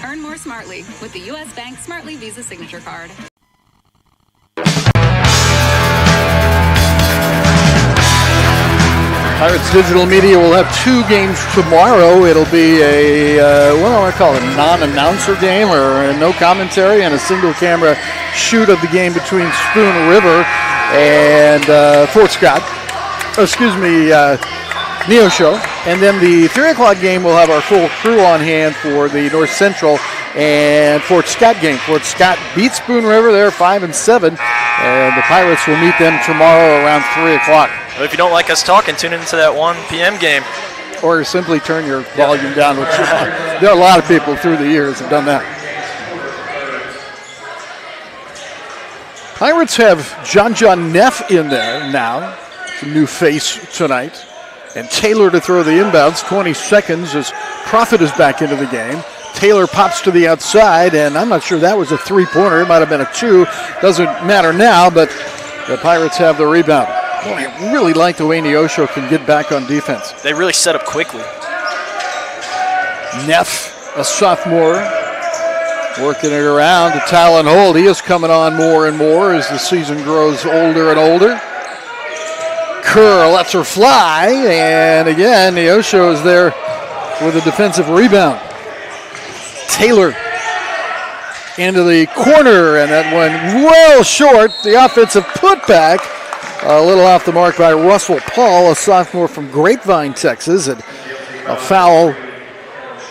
earn more smartly with the U.S. Bank Smartly Visa Signature Card. Pirates Digital Media will have 2 games tomorrow. It'll be a, what do I want to call it, a non-announcer game or no commentary and a single camera shoot of the game between Spoon River and Fort Scott. Neo Show. And then the 3 o'clock game will have our full crew on hand for the North Central and Fort Scott game. Fort Scott beat Spoon River. They're 5-7, and the Pirates will meet them tomorrow around 3 o'clock. Well, if you don't like us talking, tune into that 1 p.m. game. Or simply turn your volume down. Which there are a lot of people through the years have done that. Pirates have John Neff in there now. It's a new face tonight. And Taylor to throw the inbounds. 20 seconds as Profit is back into the game. Taylor pops to the outside, and I'm not sure that was a 3-pointer. It might have been a 2. Doesn't matter now, but the Pirates have the rebound. Boy, I really like the way Neosho can get back on defense. They really set up quickly. Neff, a sophomore, working it around to Talon Holt. He is coming on more and more as the season grows older and older. Kerr lets her fly, and again, Neosho is there with a defensive rebound. Taylor into the corner, and that went well short. The offensive putback, a little off the mark by Russell Paul, a sophomore from Grapevine, Texas, and a foul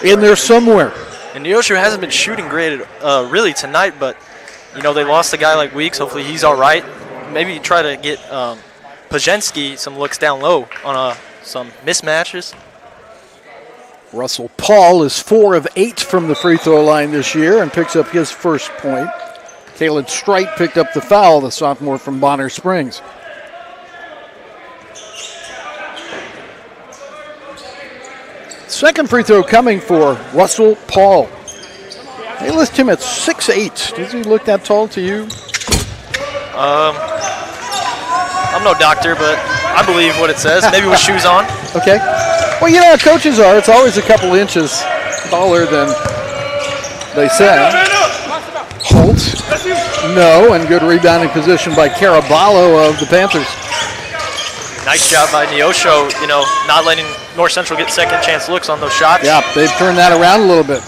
in there somewhere. And Neosho hasn't been shooting great really tonight, but you know they lost a guy like Weeks. Hopefully he's all right. Maybe try to get Pajensky some looks down low on some mismatches. Russell Paul is 4 of 8 from the free throw line this year and picks up his first point. Kalen Strite picked up the foul, the sophomore from Bonner Springs. Second free throw coming for Russell Paul. They list him at 6'8". Does he look that tall to you? I'm no doctor, but I believe what it says. Maybe with shoes on. Okay. Well, you know how coaches are. It's always a couple inches taller than they say. Holt, no, and good rebounding position by Caraballo of the Panthers. Nice job by Neosho, you know, not letting North Central get second chance looks on those shots. Yeah, they've turned that around a little bit.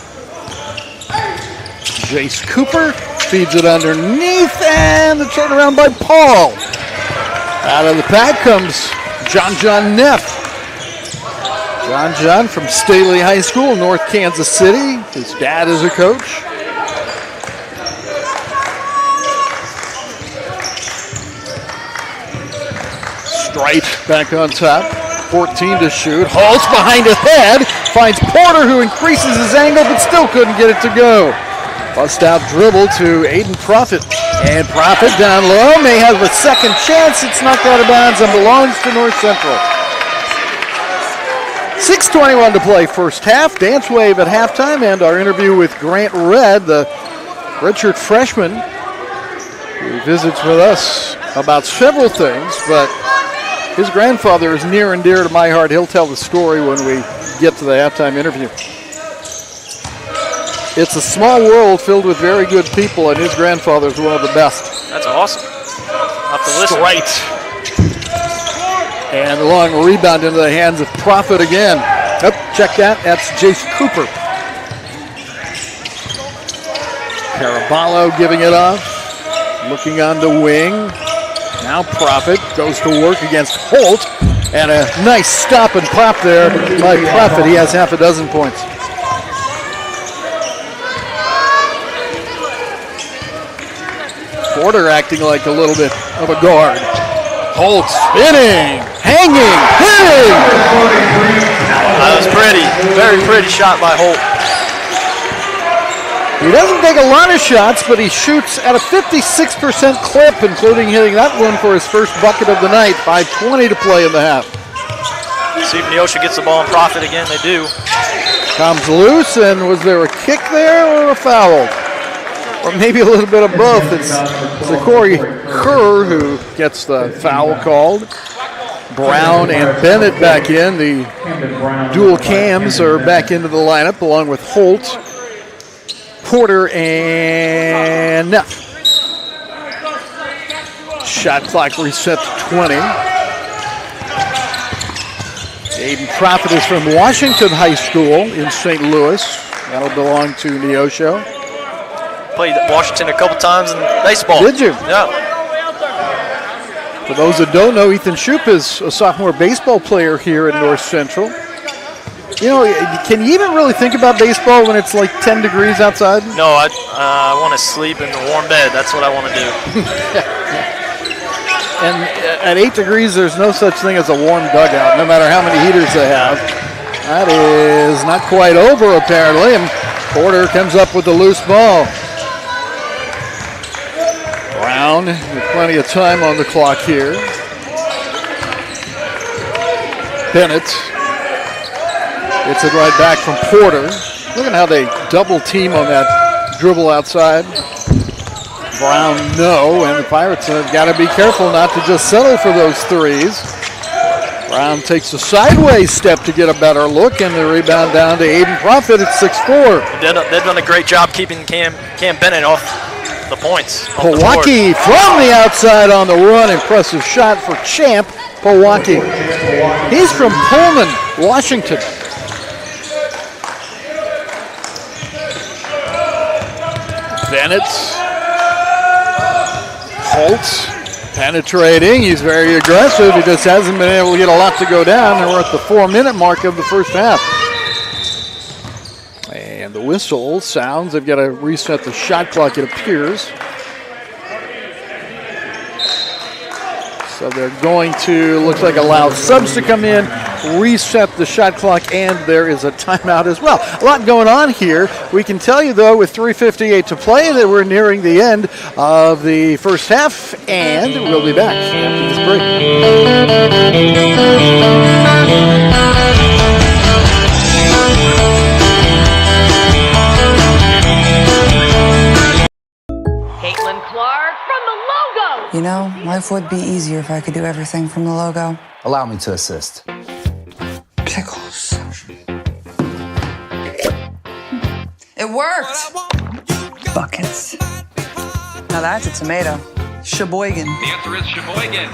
Jace Cooper feeds it underneath, and the turnaround by Paul. Out of the pack comes John Neff. John from Staley High School, North Kansas City. His dad is a coach. Strite back on top. 14 to shoot. Holtz behind his head. Finds Porter, who increases his angle, but still couldn't get it to go. Bust out dribble to Aiden Profit. And Profit down low. May have a second chance. It's knocked out of bounds and belongs to North Central. 6:21 to play first half. Dance wave at halftime, and our interview with Grant Redd, the redshirt freshman who visits with us about several things, but his grandfather is near and dear to my heart. He'll tell the story when we get to the halftime interview. It's a small world filled with very good people, and his grandfather is one of the best. That's awesome. I'll have to listen. Straight. And a long rebound into the hands of Prophet again. Oh, check that. That's Jace Cooper. Caraballo giving it off. Looking on the wing. Now Prophet goes to work against Holt. And a nice stop and pop there by Prophet. He has half a dozen points. Porter acting like a little bit of a guard. Holt spinning, hanging, hitting. That was pretty, very pretty shot by Holt. He doesn't take a lot of shots, but he shoots at a 56% clip, including hitting that one for his first bucket of the night. 5:20 to play in the half. See if Neosho gets the ball in Profit again. They do. Comes loose, and was there a kick there or a foul? Or maybe a little bit of both. It's Corey Kerr who gets the foul called. Brown and Bennett back in. The dual cams are back into the lineup along with Holt, Porter, and Neff. Shot clock reset to 20. Aiden Prophet is from Washington High School in St. Louis. That'll belong to Neosho. Played Washington a couple times in baseball. Did you? Yeah. For those that don't know, Ethan Shoup is a sophomore baseball player here at North Central. You know, can you even really think about baseball when it's like 10 degrees outside? No, I want to sleep in a warm bed. That's what I want to do. And at 8 degrees, there's no such thing as a warm dugout, no matter how many heaters they have. That is not quite over, apparently, and Porter comes up with the loose ball. Brown with plenty of time on the clock here. Bennett gets it right back from Porter. Look at how they double team on that dribble outside. Brown, no, and the Pirates have got to be careful not to just settle for those threes. Brown takes a sideways step to get a better look, and the rebound down to Aiden Prophet at 6'4". They've done a great job keeping Cam Bennett off the points. Milwaukee from the outside on the run. Impressive shot for Champ Milwaukee. He's from Pullman, Washington. Bennett. Holt penetrating. He's very aggressive. He just hasn't been able to get a lot to go down. And we're at the 4-minute mark of the first half. And the whistle sounds. They've got to reset the shot clock, it appears. So they're going to, looks like, allow subs to come in, reset the shot clock, and there is a timeout as well. A lot going on here. We can tell you, though, with 3:58 to play, that we're nearing the end of the first half, and we'll be back after this break. You know, life would be easier if I could do everything from the logo. Allow me to assist. Pickles. It worked! Buckets. Now that's a tomato. Sheboygan. The answer is Sheboygan.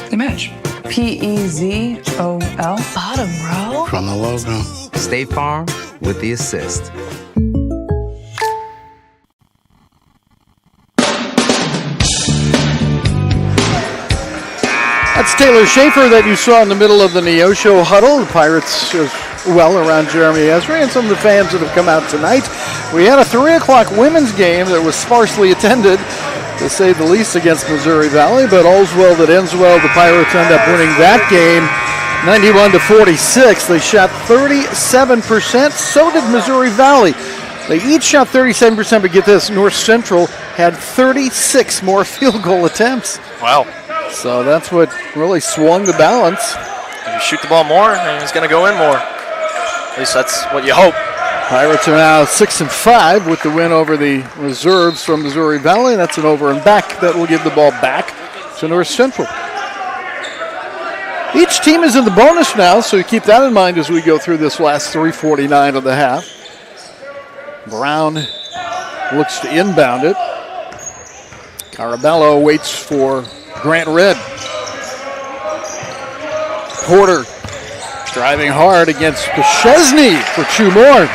They match. P-E-Z-O-L. Bottom row? From the logo. State Farm with the assist. That's Taylor Schaefer that you saw in the middle of the Neosho huddle. The Pirates as well around Jeremy Esri and some of the fans that have come out tonight. We had a 3 o'clock women's game that was sparsely attended, to say the least, against Missouri Valley, but all's well that ends well. The Pirates end up winning that game 91-46. They shot 37%. So did Missouri Valley. They each shot 37%, but get this, North Central had 36 more field goal attempts. Wow. So that's what really swung the balance. If you shoot the ball more, and it's going to go in more. At least that's what you hope. Pirates are now 6-5 with the win over the reserves from Missouri Valley. That's an over and back that will give the ball back to North Central. Each team is in the bonus now, so you keep that in mind as we go through this last 3:49 of the half. Brown looks to inbound it. Caraballo waits for Grant Red. Porter driving hard against Szczesny for two more.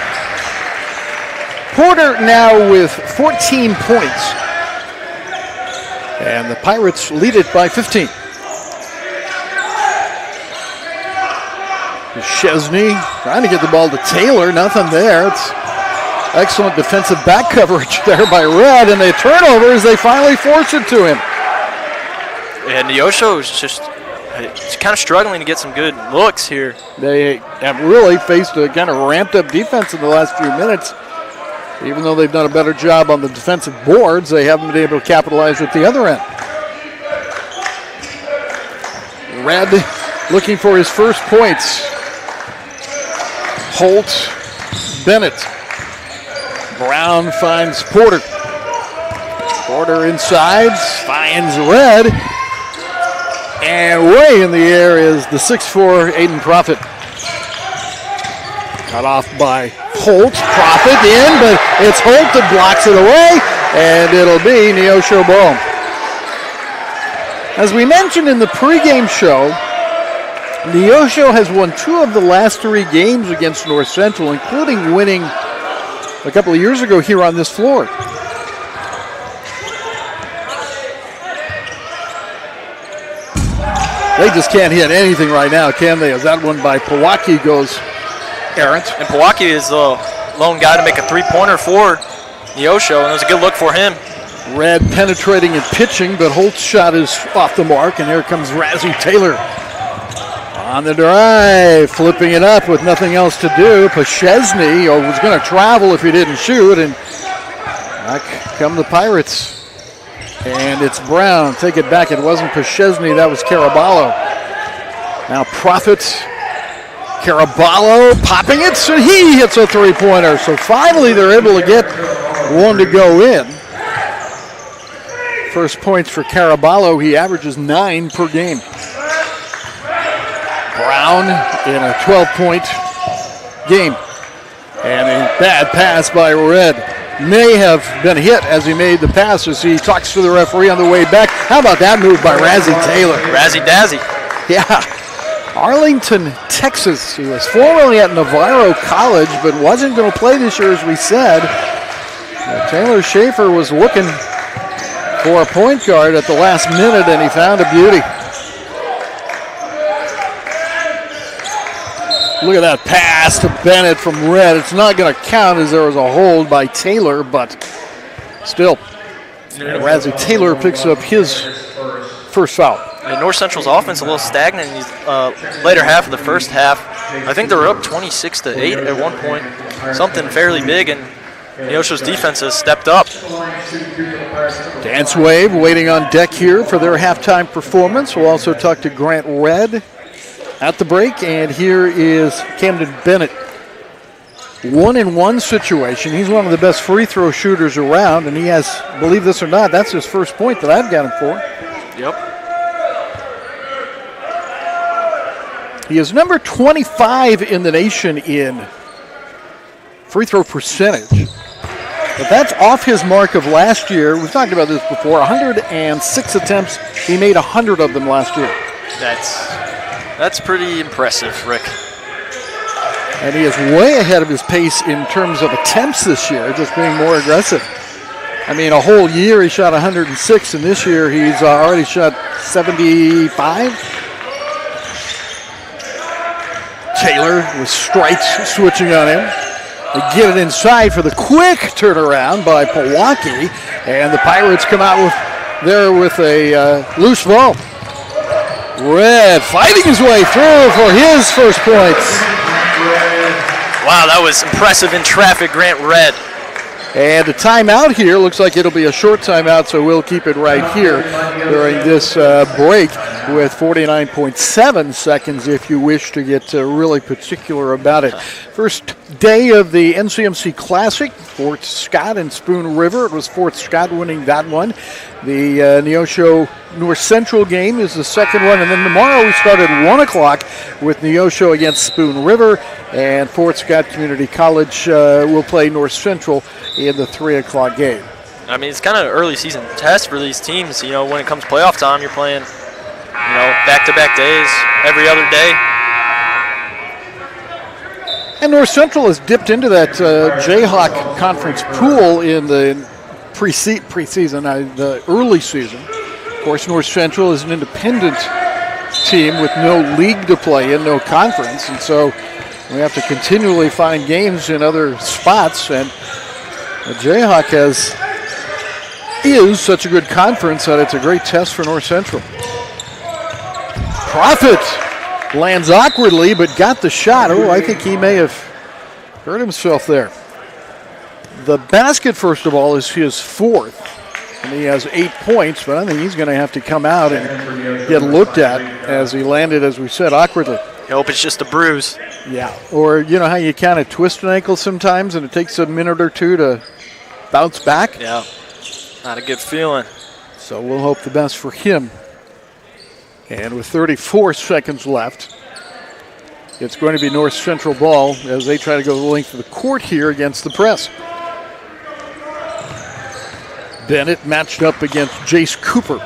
Porter now with 14 points. And the Pirates lead it by 15. Szczesny trying to get the ball to Taylor. Nothing there. It's excellent defensive back coverage there by Red. And the turnover as they finally force it to him. And Neosho is just kind of struggling to get some good looks here. They have really faced a kind of ramped up defense in the last few minutes. Even though they've done a better job on the defensive boards, they haven't been able to capitalize at the other end. Red looking for his first points. Holt, Bennett. Brown finds Porter. Porter inside, finds Red. And way in the air is the 6'4" Aiden Profit. Cut off by Holt. Profit in, but it's Holt that blocks it away, and it'll be Neosho ball. As we mentioned in the pregame show, Neosho has won 2 of the last 3 games against North Central, including winning a couple of years ago here on this floor. They just can't hit anything right now, can they? As that one by Powaki goes errant. And Powaki is the lone guy to make a three-pointer for Neosho, and it was a good look for him. Red penetrating and pitching, but Holt's shot is off the mark, and here comes Razzie Taylor. On the drive, flipping it up with nothing else to do. Szczesny was going to travel if he didn't shoot, and back come the Pirates. And it's Brown. Take it back. It wasn't Szczesny, that was Caraballo. Now Profit. Caraballo popping it, so he hits a three-pointer. So finally they're able to get one to go in. First points for Caraballo. He averages 9 per game. Brown in a 12-point game. And a bad pass by Red. May have been hit as he made the pass as he talks to the referee on the way back. How about that move by Razzie Taylor? Razzie Dazzy. Yeah. Arlington, Texas. He was formerly at Navarro College, but wasn't going to play this year, as we said. Taylor Schaefer was looking for a point guard at the last minute, and he found a beauty. Look at that pass to Bennett from Red. It's not going to count as there was a hold by Taylor, but still, Razzie Taylor picks up his first foul. And North Central's offense a little stagnant in the later half of the first half. I think they were up 26-8 at one point, something fairly big, and Neosho's defense has stepped up. Dance Wave waiting on deck here for their halftime performance. We'll also talk to Grant Red at the break, and here is Camden Bennett. 1-and-1 situation. He's one of the best free throw shooters around, and he has, believe this or not, that's his first point that I've got him for. Yep. He is number 25 in the nation in free throw percentage. But that's off his mark of last year. We've talked about this before. 106 attempts. He made 100 of them last year. That's pretty impressive, Rick. And he is way ahead of his pace in terms of attempts this year, just being more aggressive. I mean, a whole year he shot 106, and this year he's already shot 75. Taylor with stripes switching on him. They get it inside for the quick turnaround by Powaki, and the Pirates come out with a loose ball. Red fighting his way through for his first points. Wow, that was impressive in traffic, Grant Red. And the timeout here looks like it'll be a short timeout, so we'll keep it right here during this break. with 49.7 seconds if you wish to get really particular about it. First day of the NCMC Classic, Fort Scott and Spoon River. It was Fort Scott winning that one. The Neosho North Central game is the second one, and then tomorrow we start at 1 o'clock with Neosho against Spoon River, and Fort Scott Community College will play North Central in the 3 o'clock game. I mean, it's kind of an early season test for these teams. You know, when it comes playoff time, you're playing, you know, back-to-back days, every other day. And North Central has dipped into that Jayhawk Conference pool in the preseason, the early season. Of course, North Central is an independent team with no league to play in, no conference, and so we have to continually find games in other spots. And the Jayhawk is such a good conference that it's a great test for North Central. Prophet lands awkwardly, but got the shot. Oh, I think he may have hurt himself there. The basket, first of all, is his fourth, and he has 8 points, but I think he's going to have to come out and get looked at as he landed, as we said, awkwardly. I hope it's just a bruise. Yeah, or you know how you kind of twist an ankle sometimes and it takes a minute or two to bounce back? Yeah, not a good feeling. So we'll hope the best for him. And with 34 seconds left, it's going to be North Central ball as they try to go the length of the court here against the press. Bennett matched up against Jace Cooper.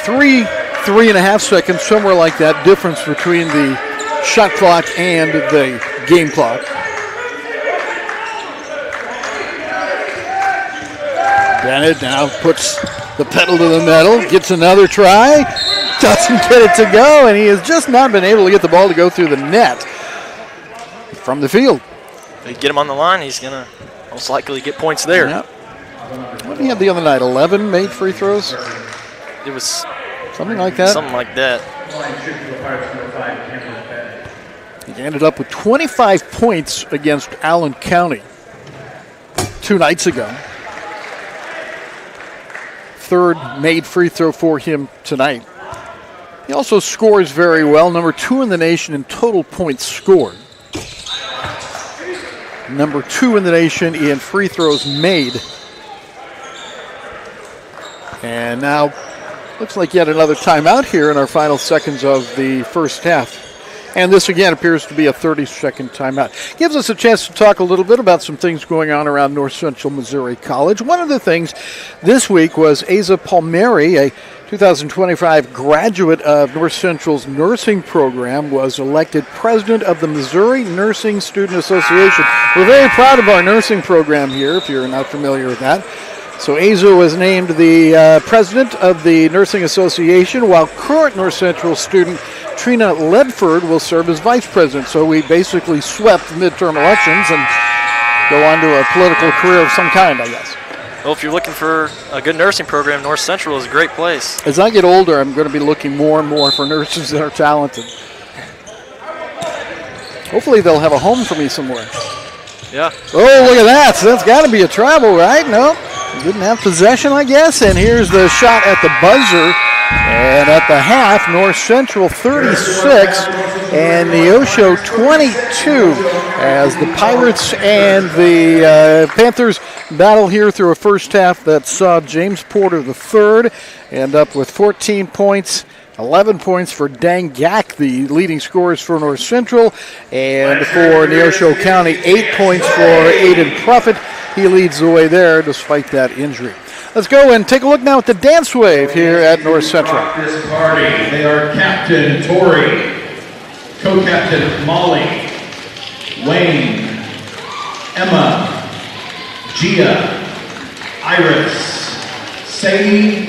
Three and a half seconds, somewhere like that, difference between the shot clock and the game clock. Bennett now puts the pedal to the metal, gets another try, doesn't get it to go, and he has just not been able to get the ball to go through the net from the field. If they get him on the line, he's going to most likely get points there. Yep. What did he have the other night, 11 made free throws? It was something like that. Something like that. He ended up with 25 points against Allen County 2 nights ago. Third made free throw for him tonight. He also scores very well, number 2 in the nation in total points scored. Number 2 in the nation in free throws made. And now looks like yet another timeout here in our final seconds of the first half. And this again appears to be a 30-second timeout. Gives us a chance to talk a little bit about some things going on around North Central Missouri College. One of the things this week was Asa Palmieri, a 2025 graduate of North Central's nursing program, was elected president of the Missouri Nursing Student Association. We're very proud of our nursing program here, if you're not familiar with that. So Asa was named the president of the Nursing Association, while current North Central student Trina Ledford will serve as vice president. So we basically swept the midterm elections and go on to a political career of some kind, I guess. Well, if you're looking for a good nursing program, North Central is a great place. As I get older, I'm going to be looking more and more for nurses that are talented. Hopefully they'll have a home for me somewhere. Yeah. Oh, look at that. So that's got to be a travel, right? No. Didn't have possession, I guess. And here's the shot at the buzzer. And at the half, North Central 36 and Neosho 22 as the Pirates and the Panthers battle here through a first half that saw James Porter III end up with 14 points. 11 points for Dan Gack, the leading scorers for North Central. And for Neosho County, 8 points for Aiden Prophet. He leads the way there despite that injury. Let's go and take a look now at the dance wave here at North Central. This party, they are Captain Tori, Co-Captain Molly, Wayne, Emma, Gia, Iris, Sadie,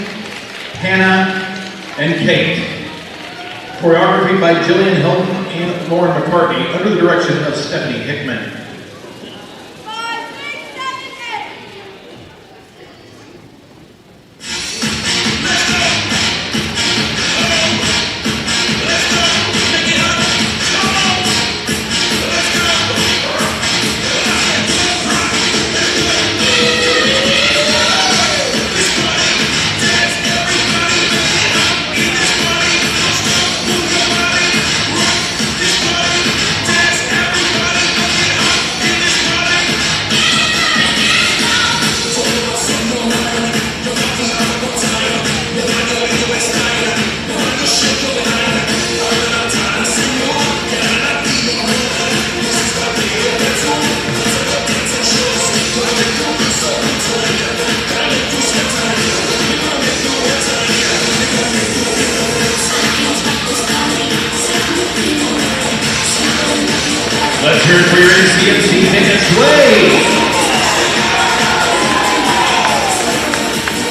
Hannah, and Kate. Choreography by Jillian Hilton and Lauren McCartney under the direction of Stephanie Hickman. hear it for your NCMC Dance Wave.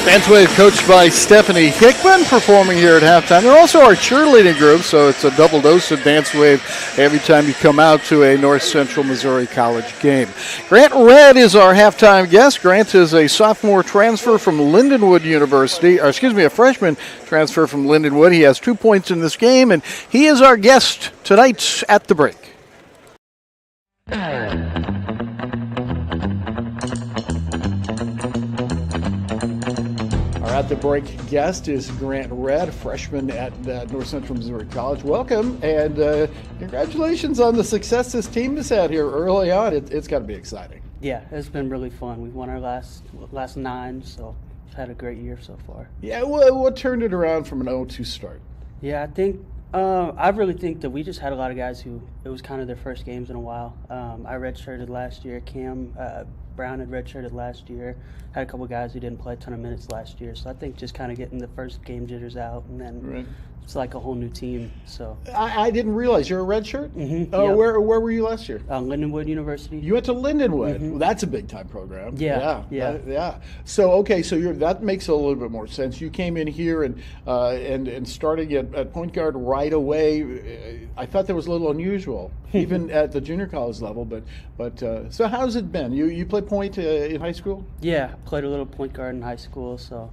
Dance Wave coached by Stephanie Hickman, performing here at halftime. They're also our cheerleading group, so it's a double dose of Dance Wave every time you come out to a North Central Missouri College game. Grant Redd is our halftime guest. Grant is a sophomore transfer from Lindenwood University, or excuse me, a freshman transfer from Lindenwood. He has 2 points in this game, and he is our guest tonight at the break. At the break guest is Grant Redd, freshman at North Central Missouri College. Welcome, and congratulations on the success this team has had here early on. It's got to be exciting. Yeah, it's been really fun. We've won our last 9, so we've had a great year so far. Yeah, what turned it around from an 0-2 start? Yeah, I really think that we just had a lot of guys who it was kind of their first games in a while. I redshirted last year. Cam Brown had redshirted last year. Had a couple guys who didn't play a ton of minutes last year. So I think just kind of getting the first game jitters out, and then it's like a whole new team. So I didn't realize you're a redshirt. Mm-hmm. Yep. Where were you last year? Lindenwood University. You went to Lindenwood. Mm-hmm. Well, that's a big time program. Yeah. So okay, so that makes a little bit more sense. You came in here and starting at point guard right away. I thought that was a little unusual, even at the junior college level. But so how's it been? You played point in high school? Yeah, played a little point guard in high school, so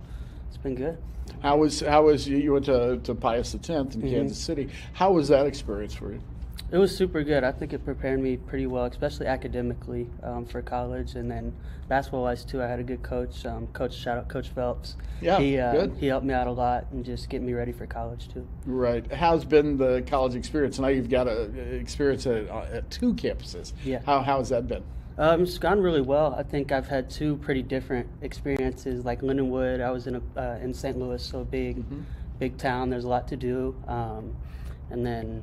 it's been good. How was you went to Pius X in Kansas City? How was that experience for you? It was super good. I think it prepared me pretty well, especially academically for college, and then basketball-wise too. I had a good coach. Shout out Coach Phelps. Yeah, he helped me out a lot and just get me ready for college too. Right. How's been the college experience? Now you've got experience at 2 campuses. Yeah. How has that been? It's gone really well. I think I've had 2 pretty different experiences. Like Lindenwood, I was in St. Louis, so big town. There's a lot to do, and then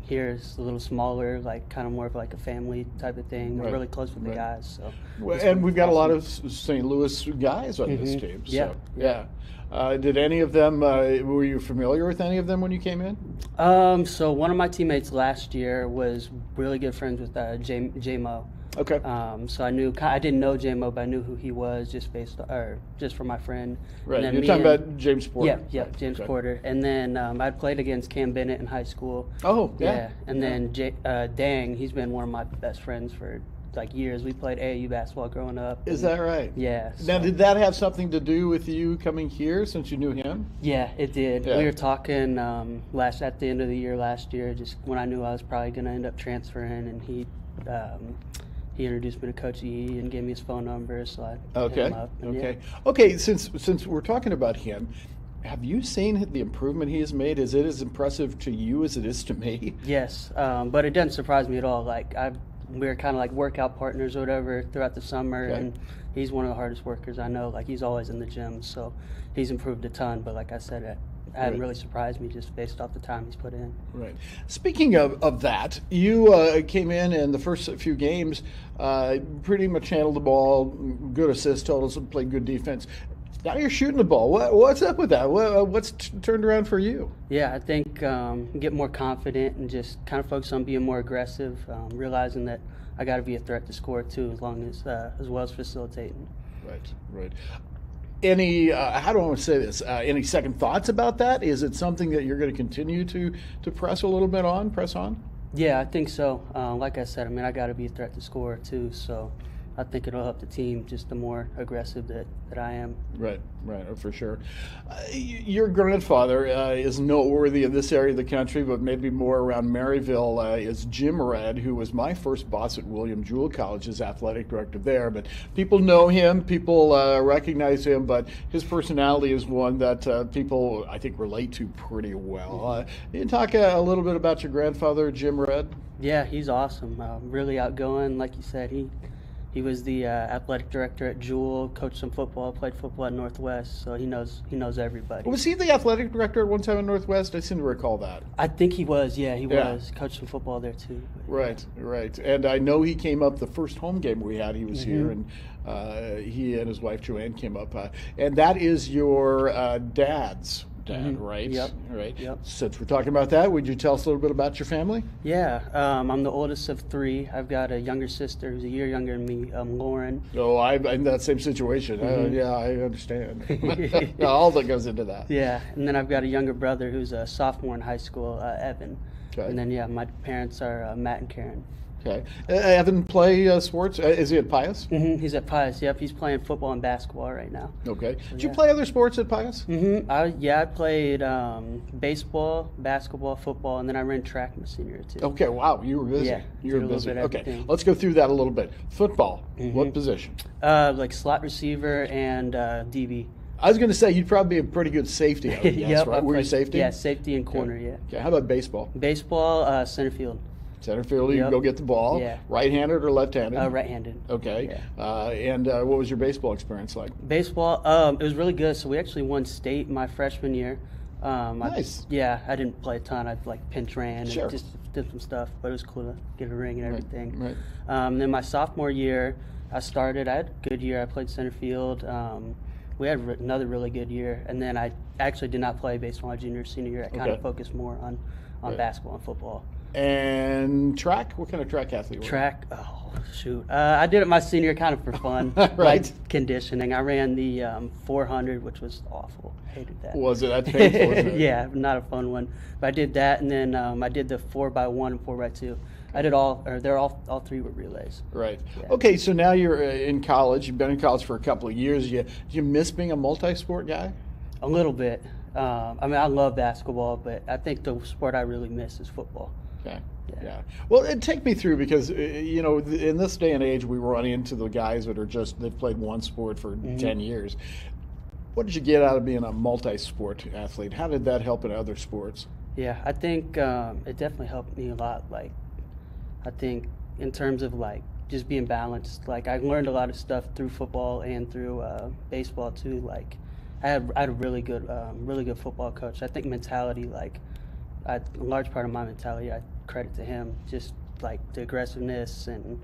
here it's a little smaller, like kind of more of like a family type of thing. Right. I'm really close with the guys. So, and we've got a lot of St. Louis guys on this team. So, yeah. Did any of them? Were you familiar with any of them when you came in? So one of my teammates last year was really good friends with J-Mo. Okay. So I didn't know J-Mo, but I knew who he was just just from my friend. Right. You're talking about James Porter. Yeah, James Porter. And then I'd played against Cam Bennett in high school. Oh, yeah. And then Dang, he's been one of my best friends for like years. We played AAU basketball growing up. Is that right? Yeah. Now, did that have something to do with you coming here since you knew him? Yeah, it did. Yeah. We were talking at the end of the year last year, just when I knew I was probably going to end up transferring, and he introduced me to Coach E and gave me his phone number, so I hit him up. Okay. Since we're talking about him, have you seen the improvement he has made? Is it as impressive to you as it is to me? Yes, but it doesn't surprise me at all. Like we were kind of like workout partners or whatever throughout the summer, and he's one of the hardest workers I know. Like he's always in the gym, so he's improved a ton. But like I said, it hadn't really surprised me just based off the time he's put in. Right. Speaking of that, you came in the first few games, pretty much handled the ball, good assist totals, and played good defense. Now you're shooting the ball. What's up with that? What's turned around for you? Yeah, I think get more confident and just kind of focus on being more aggressive, realizing that I got to be a threat to score too, as well as facilitating. Right. Any, how do I want to say this? Any second thoughts about that? Is it something that you're going to continue to press a little bit on, press on? Yeah, I think so. Like I said, I got to be a threat to score too, so I think it'll help the team just the more aggressive that I am. Right, for sure. Your grandfather is noteworthy in this area of the country, but maybe more around Maryville, is Jim Redd, who was my first boss at William Jewell College as athletic director there. But people know him, people recognize him, but his personality is one that people, I think, relate to pretty well. Can you talk a little bit about your grandfather, Jim Redd? Yeah, he's awesome. Really outgoing. Like you said, he was the athletic director at Jewell, coached some football, played football at Northwest, so he knows everybody. Was he the athletic director at one time at Northwest? I seem to recall that. I think he was, he was. Coached some football there too. Right. And I know he came up the first home game we had. He was here, and he and his wife Joanne came up. And that is your dad's dad, right? Yep. Right. Yep. Since we're talking about that, would you tell us a little bit about your family? Yeah, I'm the oldest of 3. I've got a younger sister who's a year younger than me, Lauren. Oh, I'm in that same situation. Yeah, I understand. All that goes into that. Yeah, and then I've got a younger brother who's a sophomore in high school, Evan. Okay. And then, yeah, my parents are Matt and Karen. Okay. Evan play sports? Is he at Pius? He's at Pius. Yep, he's playing football and basketball right now. Okay. So, Did you play other sports at Pius? I played baseball, basketball, football, and then I ran track my senior year too. Okay. Wow, you were busy. Yeah, you were did a little busy. bit of Okay. everything. Let's go through that a little bit. Football. What position? Like slot receiver and DB. I was going to say you'd probably be a pretty good safety. I would guess, Yep, right? Were you safety? Yeah, safety and corner. Okay. Yeah. Okay. How about baseball? Baseball, center field. Center field, you go get the ball. Yeah. Right-handed or left-handed? Right-handed. Okay. Yeah. And what was your baseball experience like? Baseball, it was really good. So we actually won state my freshman year. Nice. I didn't play a ton. I like pinch ran and just did some stuff, but it was cool to get a ring and everything. Right. Then my sophomore year, I had a good year. I played center field. We had another really good year, and then I actually did not play baseball my junior, senior year. I kind of focused more on basketball and football. And track? What kind of track athlete were you? Track? Oh, shoot. I did it my senior year kind of for fun. Right. Like conditioning. I ran the 400, which was awful. Hated that. Was it? That's painful, wasn't it? Yeah, not a fun one. But I did that, and then I did the 4x1 and 4x2. I did all 3 were relays. Right. Yeah. Okay, so now you're in college. You've been in college for a couple of years. Do you miss being a multi-sport guy? A little bit. I mean, I love basketball, but I think the sport I really miss is football. Okay. Yeah. Well, take me through because in this day and age, we run into the guys that are they've played one sport for 10 years. What did you get out of being a multi-sport athlete? How did that help in other sports? Yeah, I think it definitely helped me a lot. Like, I think in terms of like just being balanced. Like, I learned a lot of stuff through football and through baseball too. Like, I had a really good football coach. I think mentality, like, a large part of my mentality, I credit to him. Just like the aggressiveness and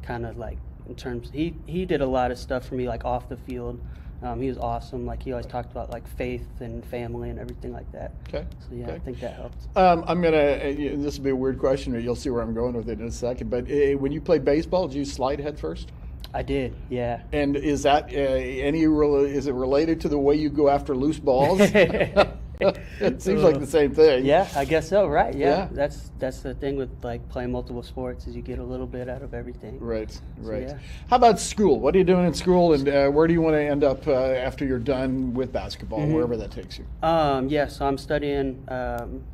kind of like in terms, he did a lot of stuff for me like off the field. He was awesome. Like, he always talked about like faith and family and everything like that. Okay. So yeah, I think that helped. I'm gonna. This will be a weird question, or you'll see where I'm going with it in a second. But when you played baseball, did you slide head first? I did, yeah. And is that is it related to the way you go after loose balls? It seems like the same thing. Yeah, I guess so. Right. Yeah. That's the thing with like playing multiple sports is you get a little bit out of everything. Right. So, Right. yeah. How about school? What are you doing in school, and where do you want to end up after you're done with basketball, wherever that takes you? Yeah. So I'm studying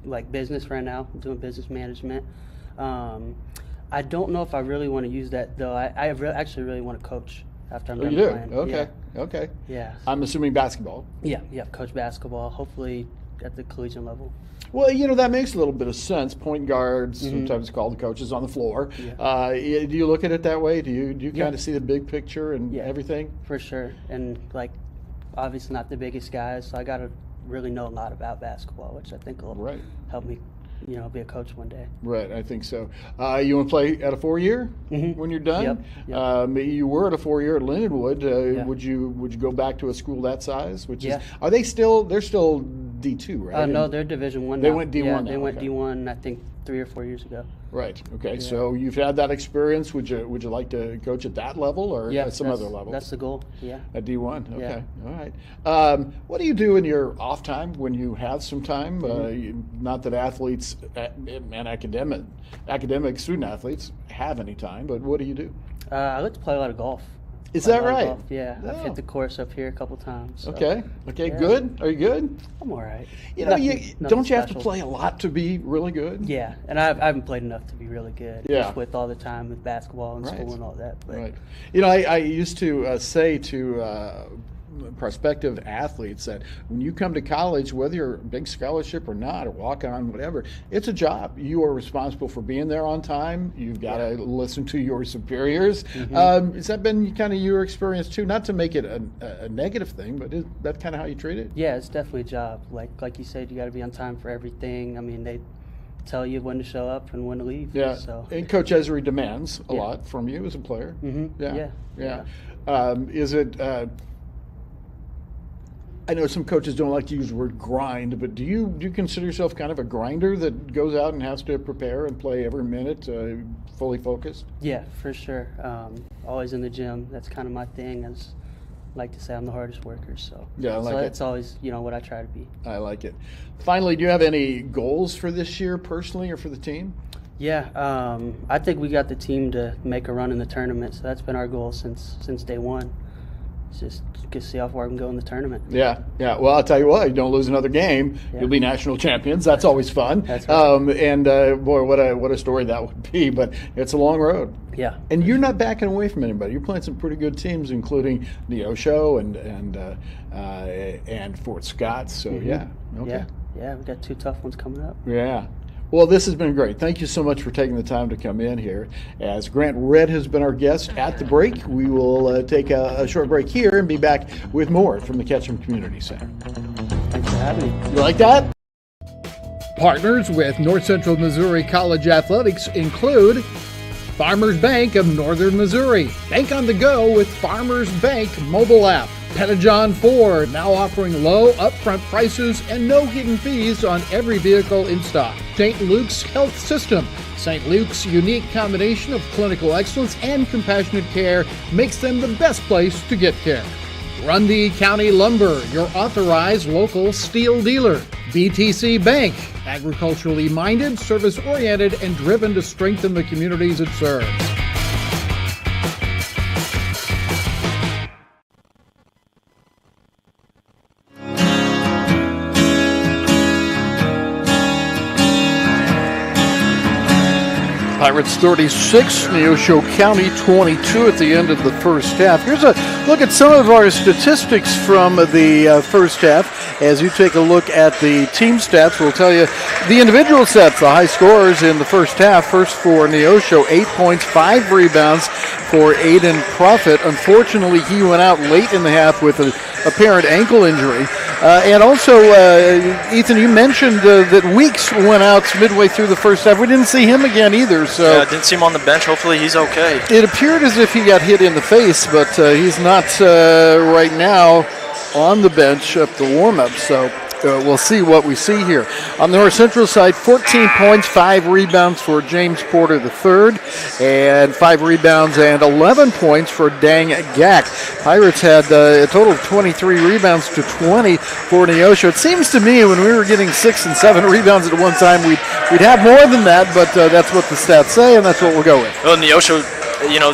like business right now. I'm doing business management. I don't know if I really want to use that though. I actually really want to coach after I'm done You do? playing. Okay. Yeah. Okay. Yeah. I'm assuming basketball. Yeah. Coach basketball. Hopefully at the collegiate level. Well, that makes a little bit of sense. Point guards, sometimes called the coaches on the floor. Yeah. Do you look at it that way? Do you kind of see the big picture and everything? For sure. And like, obviously not the biggest guys, so I got to really know a lot about basketball, which I think will help me, be a coach one day. Right, I think so. You want to play at a 4-year when you're done? Yep. You were at a 4-year at Lindenwood. Would you go back to a school that size? Are they still? They're still D2, right? No, they're Division I. They went D1 Yeah, now, they went okay. D1. I think 3 or 4 years ago. Right. Okay. Yeah. So you've had that experience. Would you like to coach at that level or at some other level? That's the goal. Yeah. At D1. Okay. Yeah. All right. What do you do in your off time when you have some time? Not that athletes and academic student athletes have any time, but what do you do? I like to play a lot of golf. Is that right? Golf. Yeah. I've hit the course up here a couple times. So. Okay. Yeah. Good. Are you good? I'm all right. Don't you have to play a lot to be really good? Yeah, and I haven't played enough to be really good. Yeah. Just with all the time with basketball and school and all that. But. Right. I used to say to prospective athletes that when you come to college, whether you're a big scholarship or not, or walk on, whatever, it's a job. You are responsible for being there on time. You've got to listen to your superiors. Has that been kind of your experience too? Not to make it a negative thing, but is that kind of how you treat it? Yeah, it's definitely a job. Like you said, you got to be on time for everything. I mean, they tell you when to show up and when to leave. Yeah. So. And Coach Esri demands a lot from you as a player. Yeah. Is it? I know some coaches don't like to use the word grind, but do you consider yourself kind of a grinder that goes out and has to prepare and play every minute, fully focused? Yeah, for sure. Always in the gym. That's kind of my thing. As I like to say, I'm the hardest worker. So yeah, I like it. That's always what I try to be. I like it. Finally, do you have any goals for this year personally or for the team? Yeah, I think we got the team to make a run in the tournament. So that's been our goal since day one. It's just see how far we can go in the tournament. Yeah. Well, I'll tell you what, you don't lose another game, you'll be national champions. That's always fun. That's right. And boy, what a story that would be. But it's a long road. Yeah. And you're not backing away from anybody. You're playing some pretty good teams, including Neosho and Fort Scott. So yeah. Okay. Yeah, we got 2 tough ones coming up. Yeah. Well, this has been great. Thank you so much for taking the time to come in here. As Grant Red has been our guest at the break, we will take a short break here and be back with more from the Ketchum Community Center. Thanks for having me. You like that? Partners with North Central Missouri College Athletics include Farmers Bank of Northern Missouri. Bank on the go with Farmers Bank mobile app. Pentagon Ford, now offering low upfront prices and no hidden fees on every vehicle in stock. St. Luke's Health System. St. Luke's unique combination of clinical excellence and compassionate care makes them the best place to get care. Grundy County Lumber, your authorized local steel dealer. BTC Bank, agriculturally minded, service-oriented, and driven to strengthen the communities it serves. Pirates 36, Neosho County 22 at the end of the first half. Here's a look at some of our statistics from the first half. As you take a look at the team stats, we'll tell you the individual stats, the high scorers in the first half. First for Neosho, 8 points, 5 rebounds for Aiden Profit. Unfortunately, he went out late in the half with an apparent ankle injury. And also, Ethan, you mentioned that Weeks went out midway through the first half. We didn't see him again either. So yeah, didn't see him on the bench. Hopefully he's okay. It appeared as if he got hit in the face, but he's not right now on the bench up the warm-up. So we'll see what we see here. On the North Central side, 14 points, 5 rebounds for James Porter III, and 5 rebounds and 11 points for Dang Gak. Pirates had a total of 23 rebounds to 20 for Neosho. It seems to me when we were getting 6 and 7 rebounds at one time, we'd have more than that, but that's what the stats say, and that's what we'll go with. Well, Neosho,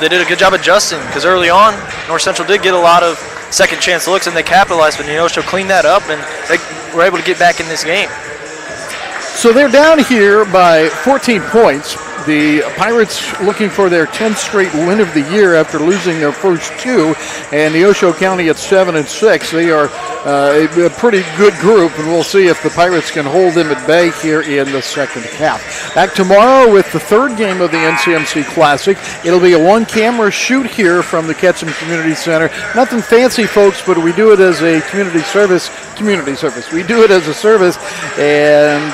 they did a good job adjusting, because early on, North Central did get a lot of second chance looks, and they capitalized, but Neosho cleaned that up, and they were able to get back in this game. So they're down here by 14 points. The Pirates looking for their 10th straight win of the year after losing their first 2, and Neosho County at 7-6. They are a pretty good group, and we'll see if the Pirates can hold them at bay here in the second half. Back tomorrow with the third game of the NCMC Classic. It'll be a one-camera shoot here from the Ketchum Community Center. Nothing fancy, folks, but we do it as a community service. We do it as a service, and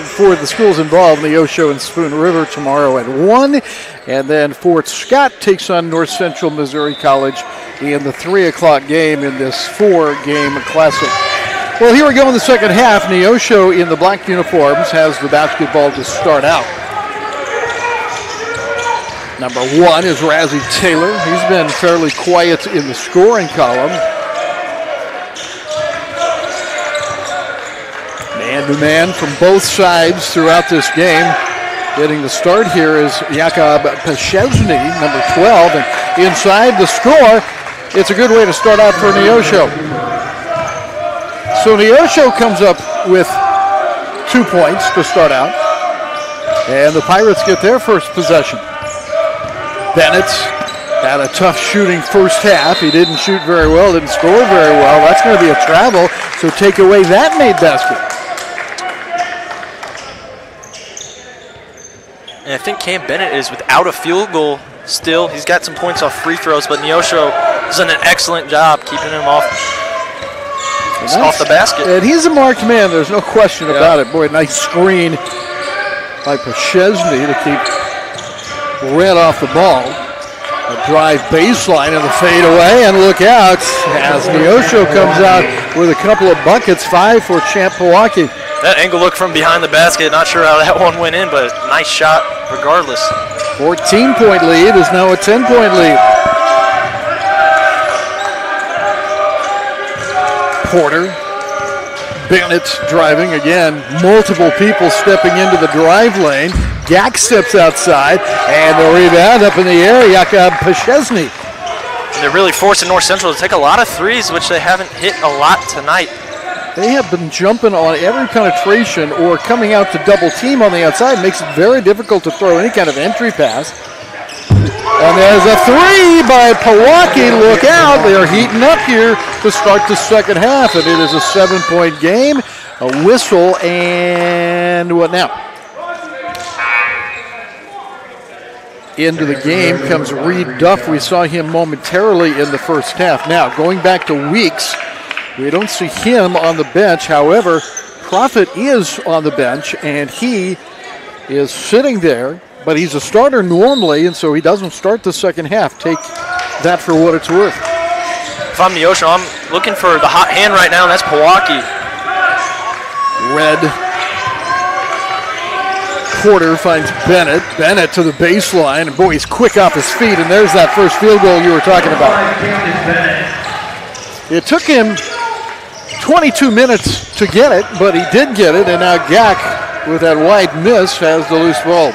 for the schools involved, Neosho and Spoon River tomorrow at 1, and then Fort Scott takes on North Central Missouri College in the 3 o'clock game in this 4-game classic. Well, here we go in the second half. Neosho in the black uniforms has the basketball to start out. Number 1 is Razzie Taylor. He's been fairly quiet in the scoring column. Man-to-man from both sides throughout this game. Getting the start here is Jakub Peszewny, number 12, and inside the score, it's a good way to start out for Neosho. So Neosho comes up with 2 points to start out, and the Pirates get their first possession. Bennett had a tough shooting first half. He didn't shoot very well, didn't score very well. That's going to be a travel, so take away that made basket. And I think Cam Bennett is without a field goal still. He's got some points off free throws, but Neosho has done an excellent job keeping him off the basket. And he's a marked man, there's no question about it. Boy, nice screen by Peszewny to keep Red off the ball. But drive baseline and the fadeaway, and look out as Neosho comes out with a couple of buckets, 5 for Champ Milwaukee. That angle look from behind the basket, not sure how that one went in, but nice shot regardless. 14-point lead is now a 10-point lead. Porter, Bennett driving again, multiple people stepping into the drive lane. Yak steps outside, and the rebound up in the air, Jakub Paszczny. They're really forcing North Central to take a lot of threes, which they haven't hit a lot tonight. They have been jumping on every penetration or coming out to double team on the outside. Makes it very difficult to throw any kind of entry pass. And there's a three by Milwaukee. Look out. They are heating up here to start the second half. And it is a 7-point game. A whistle, and what now? Into the game comes Reed Duff. We saw him momentarily in the first half. Now, going back to Weeks, we don't see him on the bench. However, Profit is on the bench, and he is sitting there, but he's a starter normally, and so he doesn't start the second half. Take that for what it's worth. If I'm Neosho, I'm looking for the hot hand right now, and that's Milwaukee. Red. Porter finds Bennett. Bennett to the baseline, and boy, he's quick off his feet, and there's that first field goal you were talking about. It took him 22 minutes to get it, but he did get it, and now Gak, with that wide miss, has the loose ball.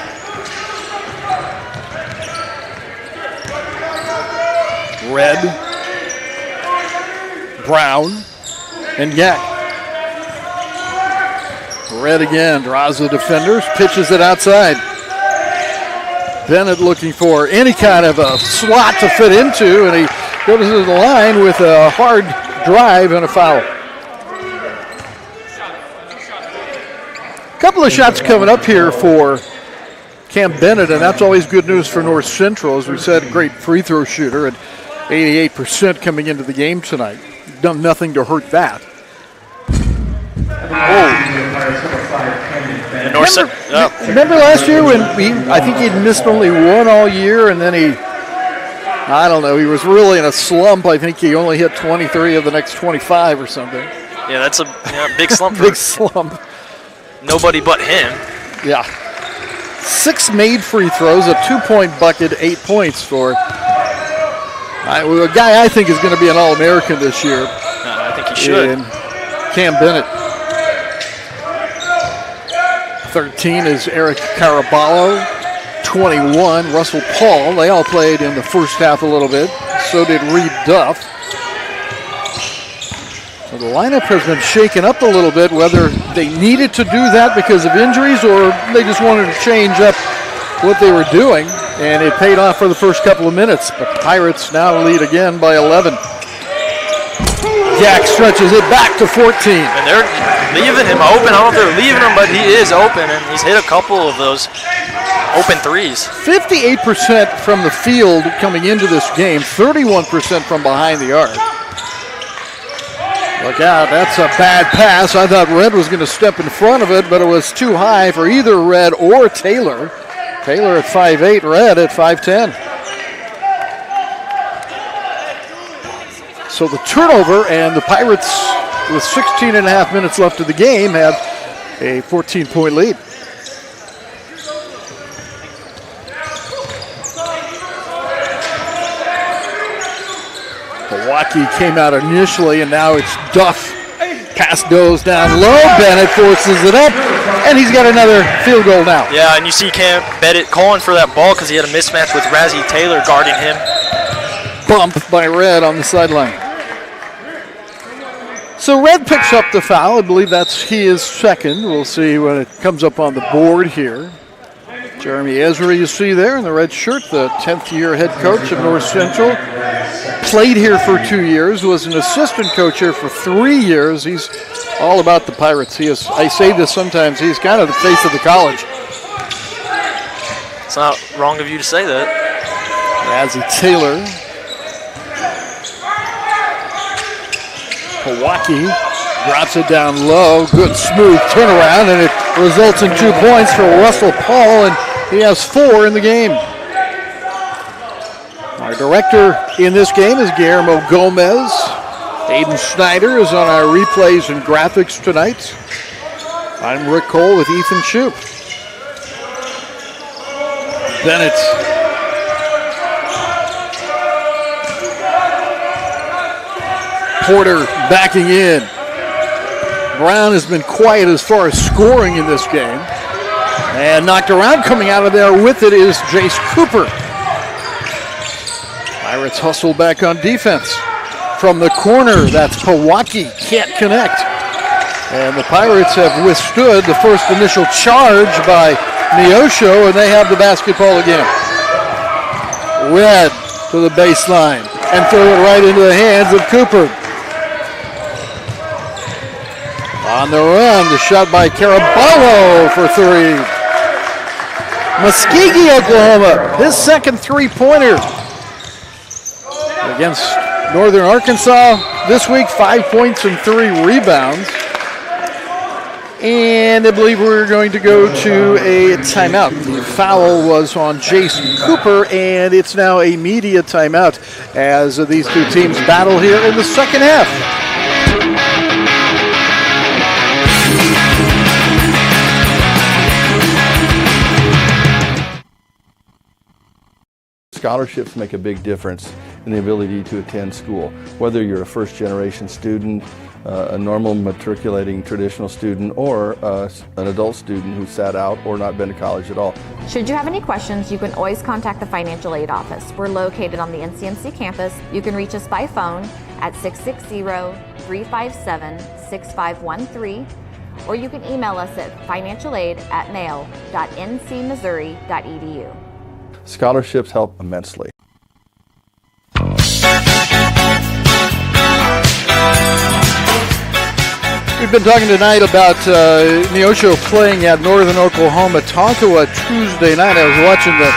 Red, Brown, and Gak. Red again, draws the defenders, pitches it outside. Bennett looking for any kind of a slot to fit into, and he goes to the line with a hard drive and a foul. A couple of shots coming up here for Cam Bennett, and that's always good news for North Central. As we said, great free throw shooter at 88% coming into the game tonight. Done nothing to hurt that. Remember last year when I think he'd missed only one all year, and then he was really in a slump. I think he only hit 23 of the next 25 or something. Yeah, that's a big slump. Big slump. Nobody but him. Yeah. 6 made free throws, a 2-point bucket, 8 points for a guy I think is going to be an All-American this year. I think he should. And Cam Bennett. 13 is Eric Caraballo. 21, Russell Paul. They all played in the first half a little bit. So did Reed Duff. So the lineup has been shaken up a little bit, whether they needed to do that because of injuries or they just wanted to change up what they were doing. And it paid off for the first couple of minutes. But Pirates now lead again by 11. Jack stretches it back to 14. And they're leaving him open. I don't know if they're leaving him, but he is open, and he's hit a couple of those open threes. 58% from the field coming into this game, 31% from behind the arc. Look out, that's a bad pass. I thought Red was going to step in front of it, but it was too high for either Red or Taylor. Taylor at 5'8", Red at 5'10". So the turnover, and the Pirates, with 16 and a half minutes left of the game, have a 14-point lead. Milwaukee came out initially, and now it's Duff. Pass goes down low. Bennett forces it up, and he's got another field goal now. Yeah, and you see Cam Bennett calling for that ball because he had a mismatch with Razzie Taylor guarding him. Bump by Red on the sideline. So Red picks up the foul. I believe that's his second. We'll see when it comes up on the board here. Jeremy Ezra, you see there in the red shirt, the 10th year head coach of North Central. Played here for 2 years, was an assistant coach here for 3 years. He's all about the Pirates. He is, I say this sometimes, he's kind of the face of the college. It's not wrong of you to say that. Razzie Taylor. Milwaukee drops it down low. Good smooth turnaround, and it results in 2 points for Russell Paul, and he has 4 in the game. Our director in this game is Guillermo Gomez. Aiden Snyder is on our replays and graphics tonight. I'm Rick Cole with Ethan Shoup. Bennett. Porter backing in. Brown has been quiet as far as scoring in this game. And knocked around, coming out of there with it is Jace Cooper. Pirates hustle back on defense. From the corner, that's Pawaki, can't connect. And the Pirates have withstood the first initial charge by Neosho, and they have the basketball again. Red to the baseline, and throw it right into the hands of Cooper. On the run, the shot by Caraballo for three. Muskogee, Oklahoma, his second three-pointer against Northern Arkansas this week, 5 points and 3 rebounds. And I believe we're going to go to a timeout. The foul was on Jason Cooper, and it's now a media timeout as these two teams battle here in the second half. Scholarships make a big difference in the ability to attend school. Whether you're a first-generation student, a normal matriculating traditional student, or an adult student who sat out or not been to college at all. Should you have any questions, you can always contact the Financial Aid Office. We're located on the NCMC campus. You can reach us by phone at 660-357-6513, or you can email us at financialaid@mail.ncmissouri.edu. Scholarships help immensely. We've been talking tonight about Neosho playing at Northern Oklahoma Tonkawa Tuesday night. I was watching the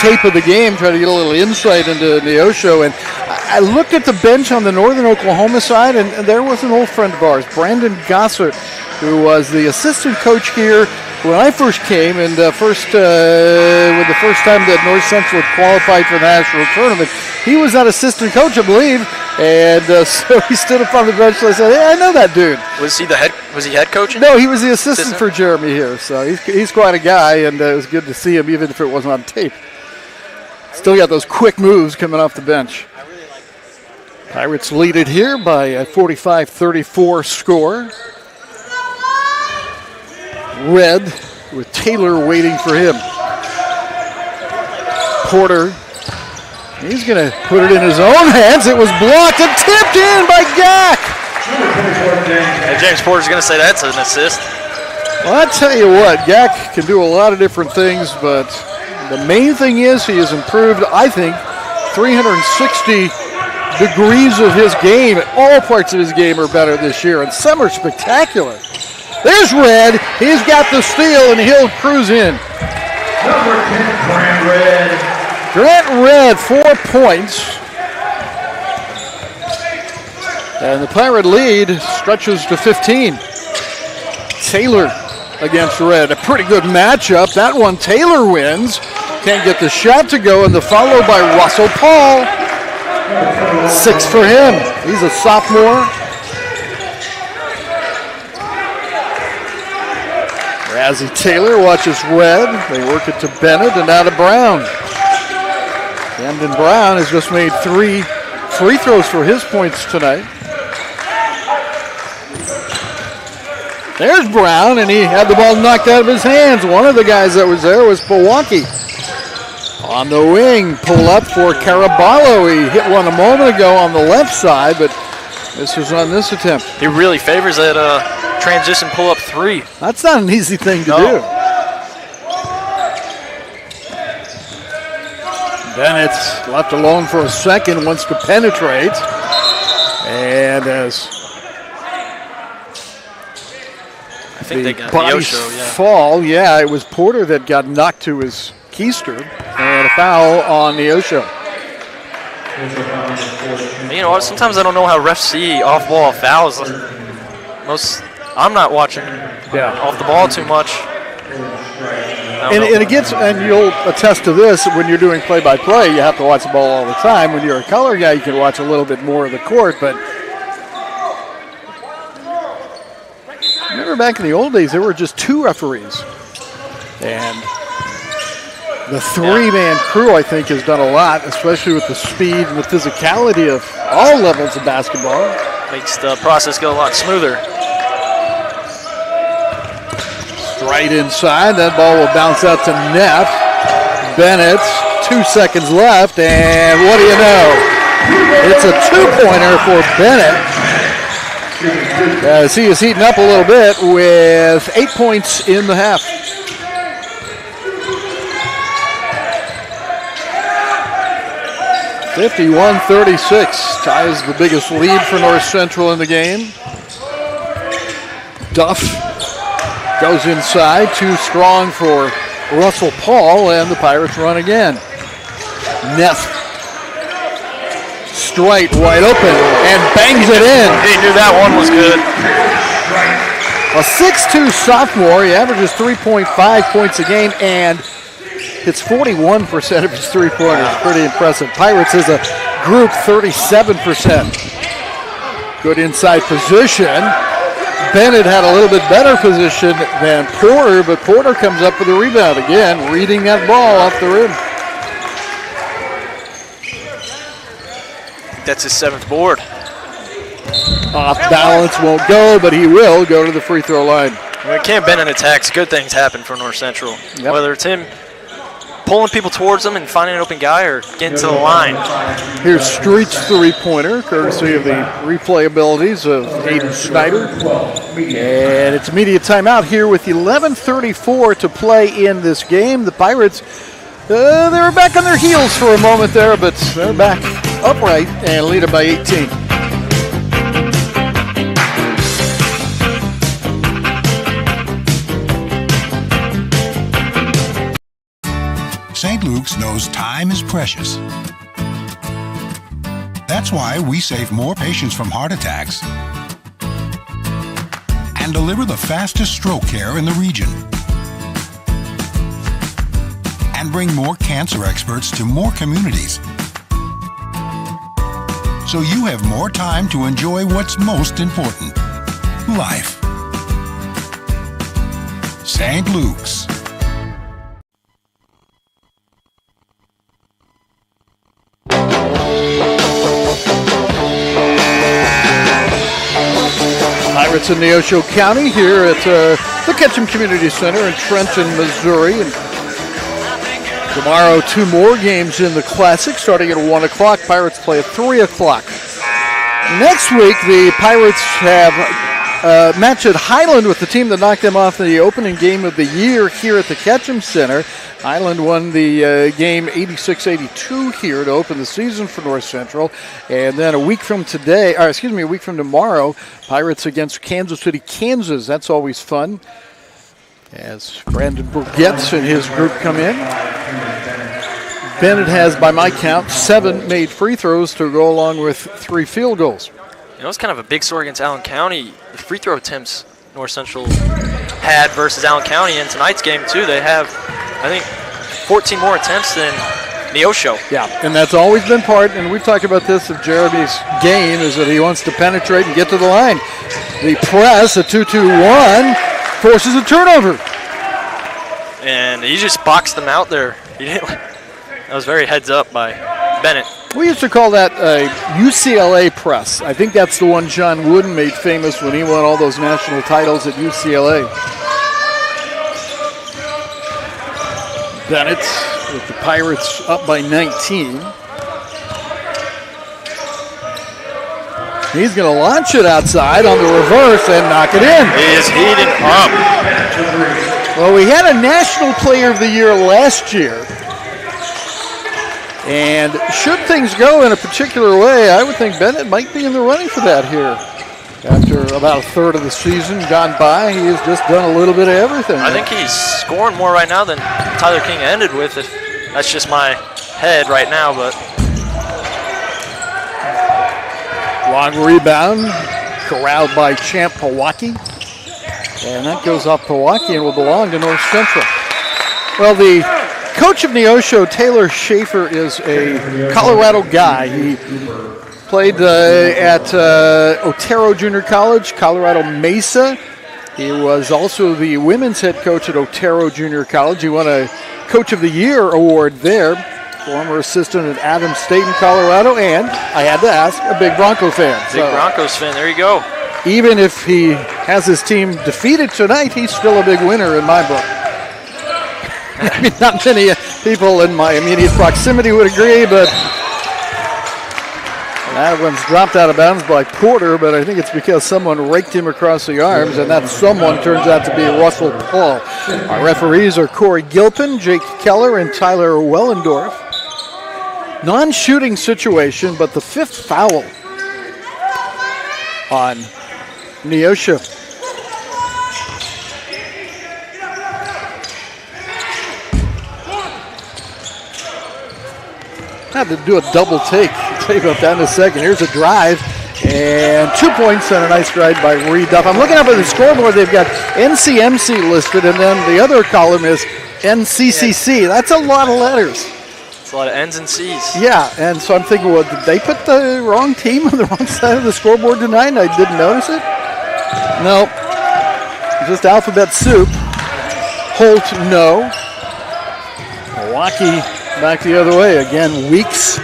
tape of the game, trying to get a little insight into Neosho, and I looked at the bench on the Northern Oklahoma side, and there was an old friend of ours, Brandon Gossert, who was the assistant coach here when I first came, and with the first time that North Central had qualified for the national tournament. He was that assistant coach, I believe, and so he stood up on the bench and I said, hey, I know that dude. Was he head coach? No, he was the assistant for Jeremy here, so he's quite a guy, and it was good to see him, even if it wasn't on tape. Still got those quick moves coming off the bench. Pirates lead it here by a 45-34 score. Red with Taylor waiting for him. Porter, he's going to put it in his own hands. It was blocked and tipped in by Gack. Hey, James Porter's going to say that's an assist. Well, I tell you what, Gack can do a lot of different things, but the main thing is he has improved, I think, 360 degrees of his game. All parts of his game are better this year, and some are spectacular. There's Red. He's got the steal, and he'll cruise in. Number 10, Grant Red. Grant Red, 4 points. And the Pirate lead stretches to 15. Taylor against Red. A pretty good matchup. That one Taylor wins. Can't get the shot to go, and the follow by Russell Paul. 6 for him. He's a sophomore. Razzie Taylor watches Red. They work it to Bennett and now to Brown. Camden Brown has just made 3 free throws for his points tonight. There's Brown, and he had the ball knocked out of his hands. One of the guys that was there was Pawaki. On the wing, pull up for Caraballo. He hit one a moment ago on the left side, but this was on this attempt. He really favors that transition pull-up 3. That's not an easy thing to do. Bennett's left alone for a second, wants to penetrate. And as I think they got bodies Neosho, fall, it was Porter that got knocked to his keister, and a foul on Neosho. You know what? Sometimes I don't know how refs see off-ball fouls. I'm not watching off the ball too much. And it gets, and you'll attest to this, when you're doing play-by-play, you have to watch the ball all the time. When you're a color guy, you can watch a little bit more of the court, but remember back in the old days, there were just 2 referees. And the 3-man crew, I think, has done a lot, especially with the speed and the physicality of all levels of basketball. Makes the process go a lot smoother. Right inside, that ball will bounce out to Neff. Bennett, 2 seconds left, and what do you know? It's a 2-pointer for Bennett. As he is heating up a little bit with 8 points in the half. (51-36) ties the biggest lead for North Central in the game. Duff goes inside, too strong for Russell Paul, and the Pirates run again. Neff, straight, wide open, and bangs it in. He knew that one was good. A 6'2 sophomore, he averages 3.5 points a game, and hits 41% of his three-pointers. Pretty impressive. Pirates as a group, 37%. Good inside position. Bennett had a little bit better position than Porter, but Porter comes up with a rebound again, reading that ball off the rim. That's his 7th board. Off balance, won't go, but he will go to the free throw line. When Cam Bennett attacks, good things happen for North Central. Yep. Whether it's him pulling people towards him and finding an open guy or getting to the line. Here's Street's 3-pointer, courtesy of the replay abilities of Aiden Snyder. And it's immediate timeout here with 11:34 to play in this game. The Pirates, they were back on their heels for a moment there, but they're back upright and lead it by 18. St. Luke's knows time is precious. That's why we save more patients from heart attacks and deliver the fastest stroke care in the region and bring more cancer experts to more communities so you have more time to enjoy what's most important, life. St. Luke's. Pirates in Neosho County here at the Ketchum Community Center in Trenton, Missouri. And tomorrow, 2 more games in the Classic starting at 1 o'clock. Pirates play at 3 o'clock. Next week, the Pirates have a match at Highland with the team that knocked them off in the opening game of the year here at the Ketchum Center. Highland won the game 86-82 here to open the season for North Central. And then a week from tomorrow, Pirates against Kansas City, Kansas. That's always fun. As Brandon Burgetts and his group come in. Bennett has, by my count, 7 made free throws to go along with 3 field goals. You know, it's kind of a big story against Allen County. The free throw attempts North Central had versus Allen County in tonight's game, too. They have, I think, 14 more attempts than Neosho. Yeah, and that's always been part, and we've talked about this of Jeremy's game, is that he wants to penetrate and get to the line. The press, a 2-2-1, forces a turnover. And he just boxed them out there. That was very heads up by Bennett. We used to call that a UCLA press. I think that's the one John Wooden made famous when he won all those national titles at UCLA. Bennett with the Pirates up by 19. He's going to launch it outside on the reverse and knock it in. He is heating up. Well, we had a National Player of the Year last year. And should things go in a particular way, I would think Bennett might be in the running for that here. After about a third of the season gone by, he has just done a little bit of everything. I think he's scoring more right now than Tyler King ended with. If that's just my head right now, but. Long rebound, corralled by Champ Pewaukee. And that goes off Pewaukee and will belong to North Central. Well, the coach of Neosho, Taylor Schaefer, is a Colorado guy. He played at Otero Junior College, Colorado Mesa. He was also the women's head coach at Otero Junior College. He won a Coach of the Year award there. Former assistant at Adams State in Colorado, and I had to ask, a big Bronco fan. Big Broncos fan, there you go. Even if he has his team defeated tonight, he's still a big winner in my book. I mean, not many people in my immediate proximity would agree, but that one's dropped out of bounds by Porter, but I think it's because someone raked him across the arms, and that someone turns out to be Russell Paul. Our referees are Corey Gilpin, Jake Keller, and Tyler Wellendorf. Non-shooting situation, but the 5th foul on Neosho. Had to do a double take. I'll tell you about that in a second. Here's a drive and 2 points and a nice drive by Reed Duff. I'm looking up at the scoreboard. They've got NCMC listed, and then the other column is NCCC. That's a lot of letters. It's a lot of N's and C's. Yeah, and so I'm thinking, well, did they put the wrong team on the wrong side of the scoreboard tonight and I didn't notice it? No, just alphabet soup. Holt, no. Milwaukee back the other way. Again, Weeks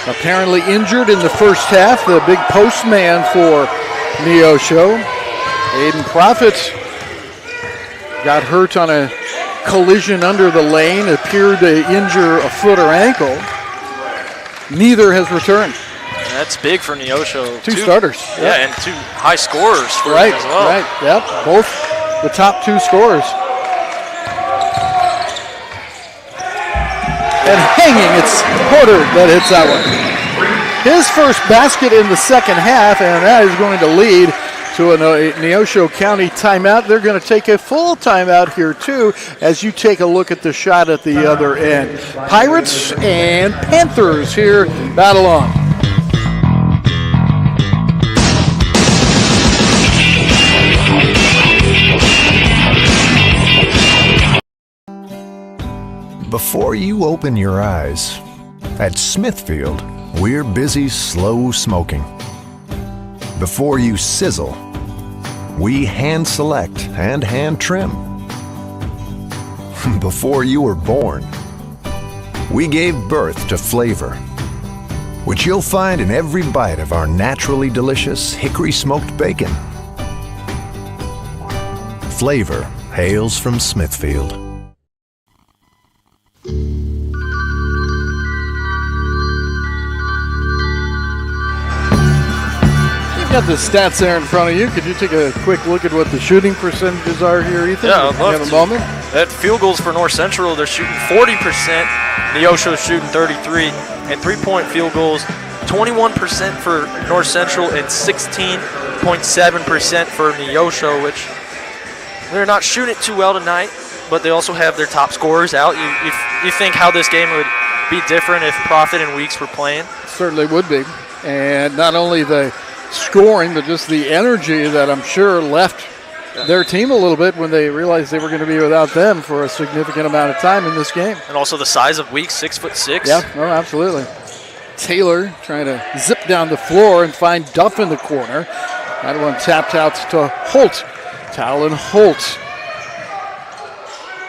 apparently injured in the first half. The big postman for Neosho. Aiden Prophet got hurt on a collision under the lane, appeared to injure a foot or ankle. Neither has returned. That's big for Neosho. Two starters. Yeah, and 2 high scorers for right, them as well. Right, yep. Both the top 2 scorers. And hanging, it's Porter that hits that one. His first basket in the second half, and that is going to lead to a Neosho County timeout. They're going to take a full timeout here, too, as you take a look at the shot at the other end. Pirates and Panthers here battle on. Before you open your eyes, at Smithfield, we're busy slow smoking. Before you sizzle, we hand select and hand trim. Before you were born, we gave birth to flavor, which you'll find in every bite of our naturally delicious hickory smoked bacon. Flavor hails from Smithfield. Got the stats there in front of you. Could you take a quick look at what the shooting percentages are here, Ethan? Yeah, I'd love to. Have a moment? At field goals for North Central, they're shooting 40%. Neosho's shooting 33%. And 3-point field goals, 21% for North Central and 16.7% for Neosho, which they're not shooting it too well tonight, but they also have their top scorers out. You think how this game would be different if Prophet and Weeks were playing? Certainly would be. And not only the scoring, but just the energy that I'm sure left their team a little bit when they realized they were going to be without them for a significant amount of time in this game. And also the size of Weeks, 6'6". Yeah, no, absolutely. Taylor trying to zip down the floor and find Duff in the corner. That one tapped out to Holt. Talon Holt.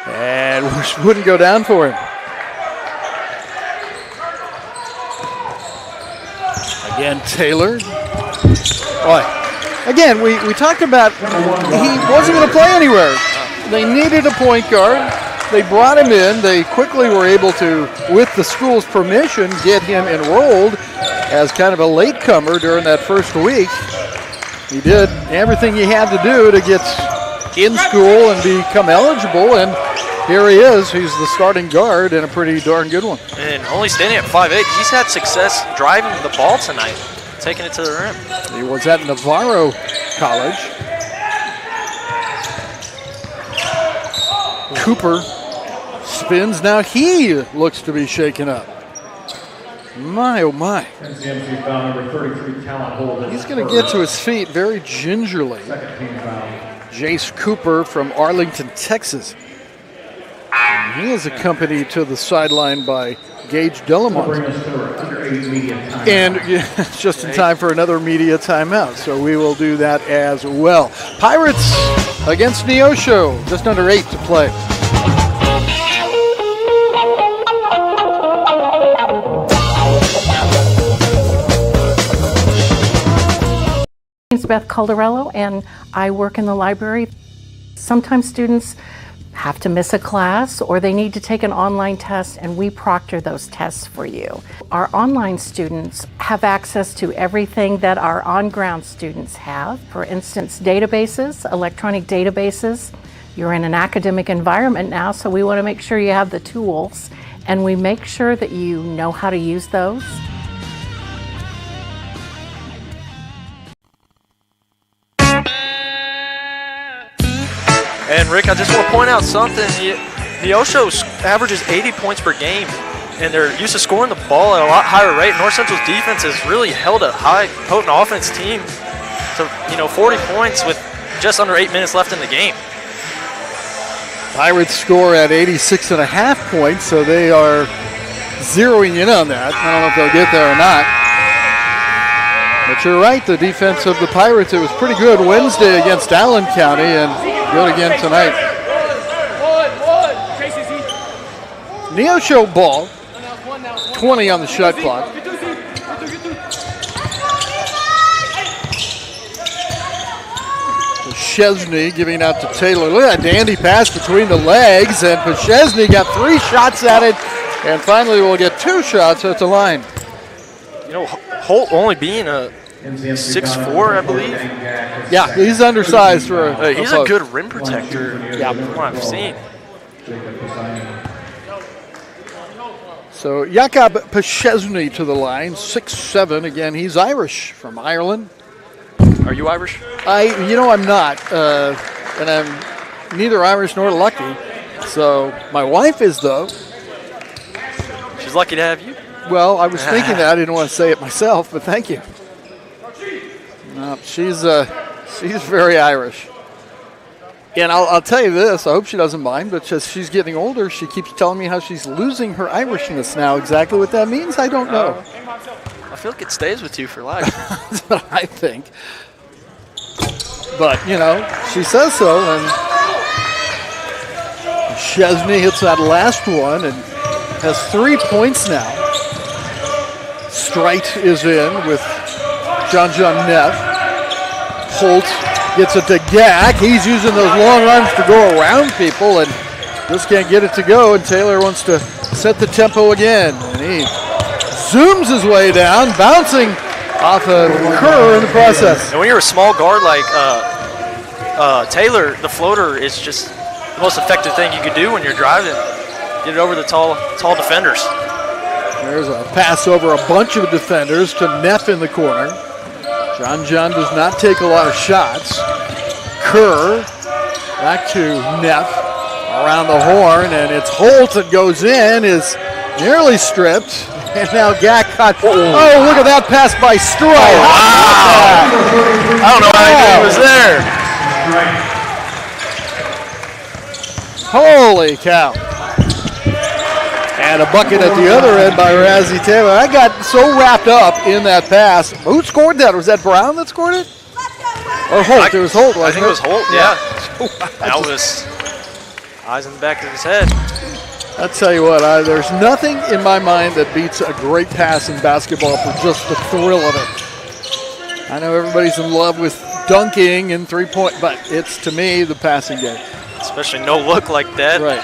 And wouldn't go down for him. Again, Taylor. Boy. Again, we talked about he wasn't going to play anywhere. They needed a point guard. They brought him in. They quickly were able to, with the school's permission, get him enrolled as kind of a latecomer during that first week. He did everything he had to do to get in school and become eligible, and here he is. He's the starting guard and a pretty darn good one. And only standing at 5'8", he's had success driving the ball tonight, taking it to the rim. He was at Navarro College. Cooper spins. Now he looks to be shaken up. My, oh my. He's going to get to his feet very gingerly. Jace Cooper from Arlington, Texas. He is accompanied to the sideline by Gage Delamont. And just in time for another media timeout, so we will do that as well. Pirates against Neosho, just under 8 to play. My name's Beth Caldarello, and I work in the library. Sometimes students have to miss a class or they need to take an online test, and we proctor those tests for you. Our online students have access to everything that our on-ground students have. For instance, databases, electronic databases. You're in an academic environment now, so we want to make sure you have the tools, and we make sure that you know how to use those. And Rick, I just want to point out something. Neosho averages 80 points per game, and they're used to scoring the ball at a lot higher rate. North Central's defense has really held a high, potent offense team to 40 points with just under 8 minutes left in the game. Pirates score at 86.5 points, so they are zeroing in on that. I don't know if they'll get there or not. But you're right, the defense of the Pirates, it was pretty good Wednesday against Allen County, and good again tonight. Neosho ball, 20 on the shot clock. Chesney giving out to Taylor. Look at that dandy pass between the legs, and Chesney got 3 shots at it, and finally will get 2 shots at the line. Holt only being a 6'4", I believe. Yeah, he's undersized for a he's a good rim protector. Yeah, from what I've seen. So Jakob Pachesny to the line, 6'7". Again, he's Irish from Ireland. Are you Irish? I'm not, and I'm neither Irish nor lucky. So my wife is, though. She's lucky to have you. Well, I was thinking that. I didn't want to say it myself, but thank you. No, she's very Irish. And I'll tell you this, I hope she doesn't mind, but as she's getting older, she keeps telling me how she's losing her Irishness now. Exactly what that means, I don't know. I feel like it stays with you for life. That's what I think. But, she says so, and Chesney hits that last one and has 3 points now. Strite is in with John Neff. Holt gets it to Gack. He's using those long arms to go around people and just can't get it to go. And Taylor wants to set the tempo again. And he zooms his way down, bouncing off a Kerr in the process. And when you're a small guard like Taylor, the floater is just the most effective thing you could do when you're driving. Get it over the tall defenders. There's a pass over a bunch of defenders to Neff in the corner. John does not take a lot of shots. Kerr back to Neff around the horn, and it's Holt that goes in, is nearly stripped, and now Gack caught. Oh, look at that pass by Strite. Wow. I don't know how he was there. Holy cow. And a bucket at the other end by Razzie Taylor. I got so wrapped up in that pass. Who scored that? Was that Brown that scored it? Or Holt? It was Holt, wasn't it? I think it was Holt, yeah. That was eyes in the back of his head. I'll tell you what, there's nothing in my mind that beats a great pass in basketball for just the thrill of it. I know everybody's in love with dunking and three-point, but it's, to me, the passing game. Especially no look like that. Right.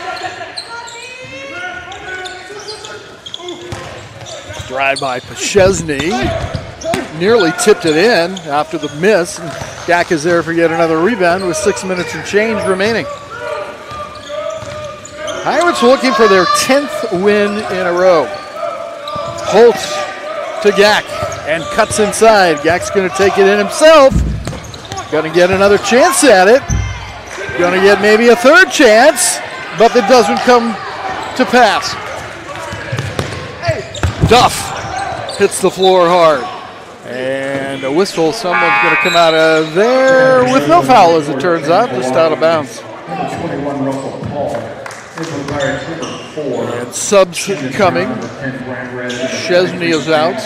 Drive by Pachesny. Nearly tipped it in after the miss. Gack is there for yet another rebound with 6 minutes and change remaining. Pirates looking for their 10th win in a row. Holt to Gack and cuts inside. Gack's going to take it in himself. Going to get another chance at it. Going to get maybe a third chance, but it doesn't come to pass. Duff hits the floor hard. And a whistle. Someone's going to come out of there with no foul, as it turns out, just out of bounds. And subs coming. Chesney is out.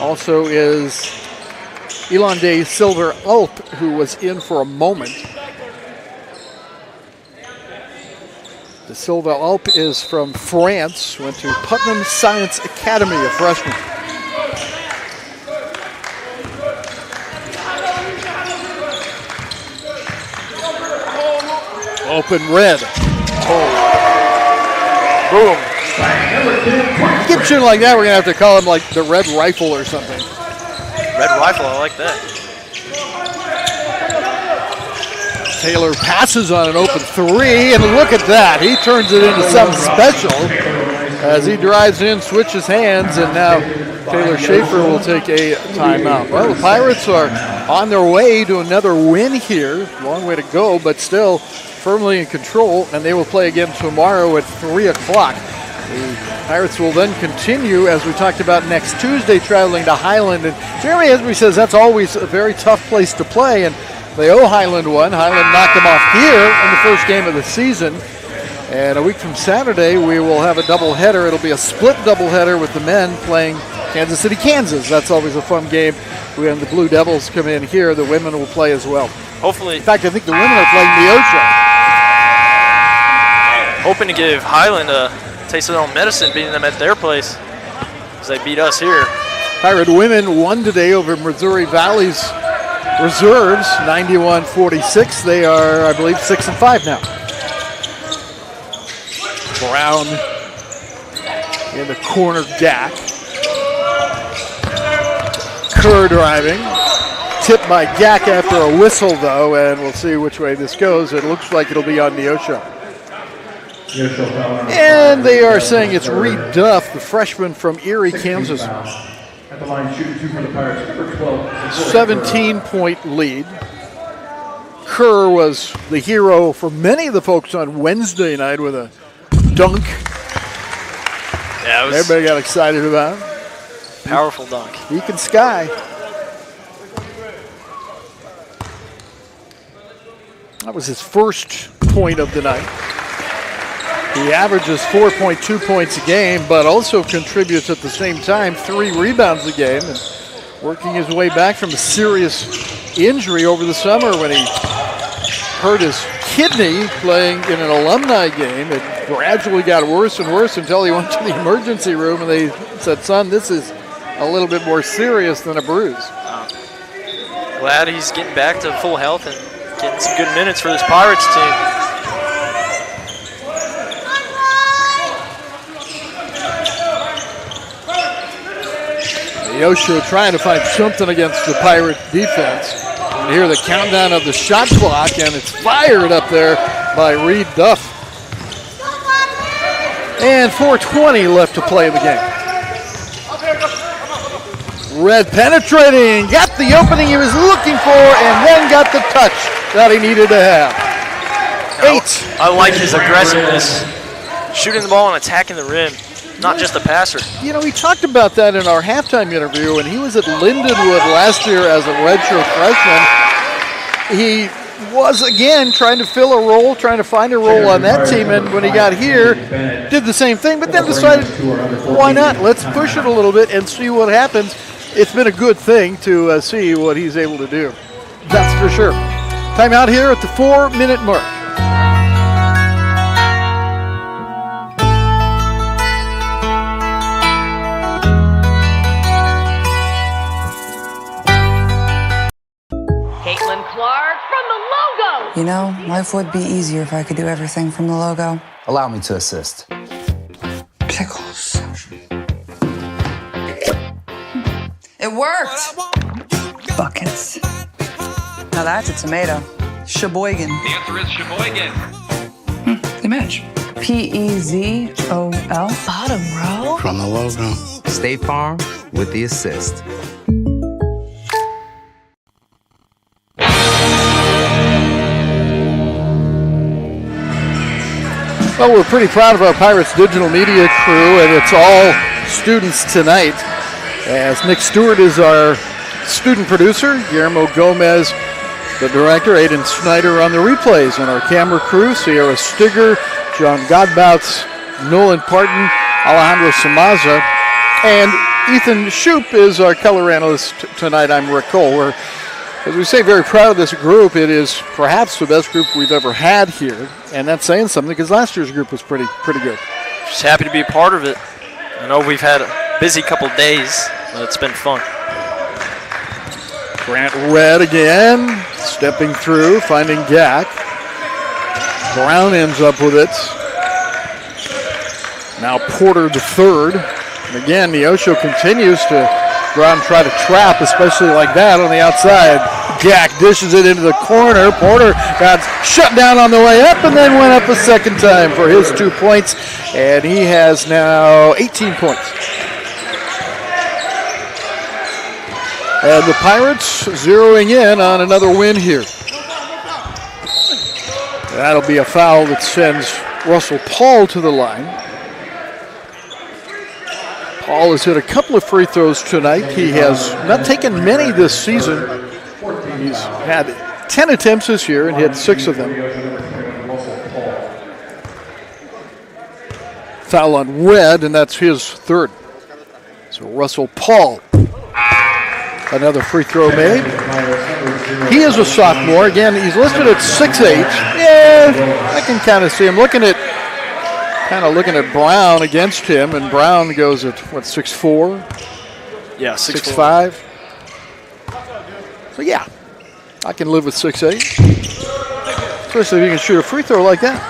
Also is Elonde Silver-Alp, who was in for a moment. De Silva-Alp is from France, went to Putnam Science Academy, a freshman. Open red. Oh. Boom. Keep shooting like that, we're going to have to call him like the Red Rifle or something. Red Rifle, I like that. Taylor passes on an open three, and look at that. He turns it into something special as he drives in, switches hands, and now Taylor Schaefer will take a timeout. Well, the Pirates are on their way to another win here. Long way to go, but still firmly in control, and they will play again tomorrow at 3 o'clock. The Pirates will then continue, as we talked about, next Tuesday, traveling to Highland. And Jeremy Esbury says that's always a very tough place to play, and they owe Highland one. Highland knocked them off here in the first game of the season. And a week from Saturday, we will have a doubleheader. It'll be a split doubleheader with the men playing Kansas City, Kansas. That's always a fun game. When the Blue Devils come in here, the women will play as well. Hopefully. In fact, I think the women are playing Neosho. Hoping to give Highland a taste of their own medicine, beating them at their place, as they beat us here. Pirate women won today over Missouri Valley's reserves, 91-46. They are, I believe, 6-5 now. Brown in the corner, Gack. Kerr driving. Tipped by Gack after a whistle, though, and we'll see which way this goes. It looks like it'll be on Neosho. And they are saying it's Reed Duff, the freshman from Erie, Kansas. 17-point lead. Kerr was the hero for many of the folks on Wednesday night with a dunk. Yeah, everybody got excited about it. Powerful dunk. He can sky. That was his first point of the night. He averages 4.2 points a game, but also contributes at the same time 3 rebounds a game, and working his way back from a serious injury over the summer when he hurt his kidney playing in an alumni game. It gradually got worse and worse until he went to the emergency room, and they said, "Son, this is a little bit more serious than a bruise." Glad he's getting back to full health and getting some good minutes for this Pirates team. Neosho trying to find something against the Pirate defense. And hear the countdown of the shot clock, and it's fired up there by Reed Duff. And 4:20 left to play in the game. Red penetrating, got the opening he was looking for, and then got the touch that he needed to have. 8. I like his aggressiveness, shooting the ball and attacking the rim. Not just a passer. You know, we talked about that in our halftime interview, and he was at Lindenwood last year as a redshirt freshman. He was, again, trying to fill a role, trying to find a role on that team, and when he got here, did the same thing, but then decided, why not? Let's push it a little bit and see what happens. It's been a good thing to see what he's able to do. That's for sure. Timeout here at the 4-minute mark. You know, life would be easier if I could do everything from the logo. Allow me to assist. Pickles. It worked! Buckets. Now that's a tomato. Sheboygan. The answer is Sheboygan. They match. P-E-Z-O-L. Bottom row? From the logo. State Farm with the assist. Well, we're pretty proud of our Pirates digital media crew, and it's all students tonight. As Nick Stewart is our student producer, Guillermo Gomez, the director, Aiden Snyder on the replays, and our camera crew, Sierra Stigger, John Godboutz, Nolan Parton, Alejandro Samaza, and Ethan Shoup is our color analyst tonight. I'm Rick Cole. We're, as we say, very proud of this group. It is perhaps the best group we've ever had here, and that's saying something because last year's group was pretty good. Just happy to be a part of it. I know we've had a busy couple days, but it's been fun. Grant Red again, stepping through, finding Gack. Brown ends up with it. Now Porter the third. And again, Neosho continues to go out and try to trap, especially like that on the outside. Gack dishes it into the corner. Porter got shut down on the way up and then went up a second time for his 2 points. And he has now 18 points. And the Pirates zeroing in on another win here. That'll be a foul that sends Russell Paul to the line. Paul has hit a couple of free throws tonight. He has not taken many this season. He's had 10 attempts this year and hit 6 of them. Foul on Red, and that's his third. So Russell Paul. Another free throw made. He is a sophomore. Again, he's listed at 6'8". Yeah, I can kind of see him looking at Brown against him, and Brown goes at, what, 6'4"? Yeah, 6'5". So, yeah, I can live with 6'8", especially if you can shoot a free throw like that.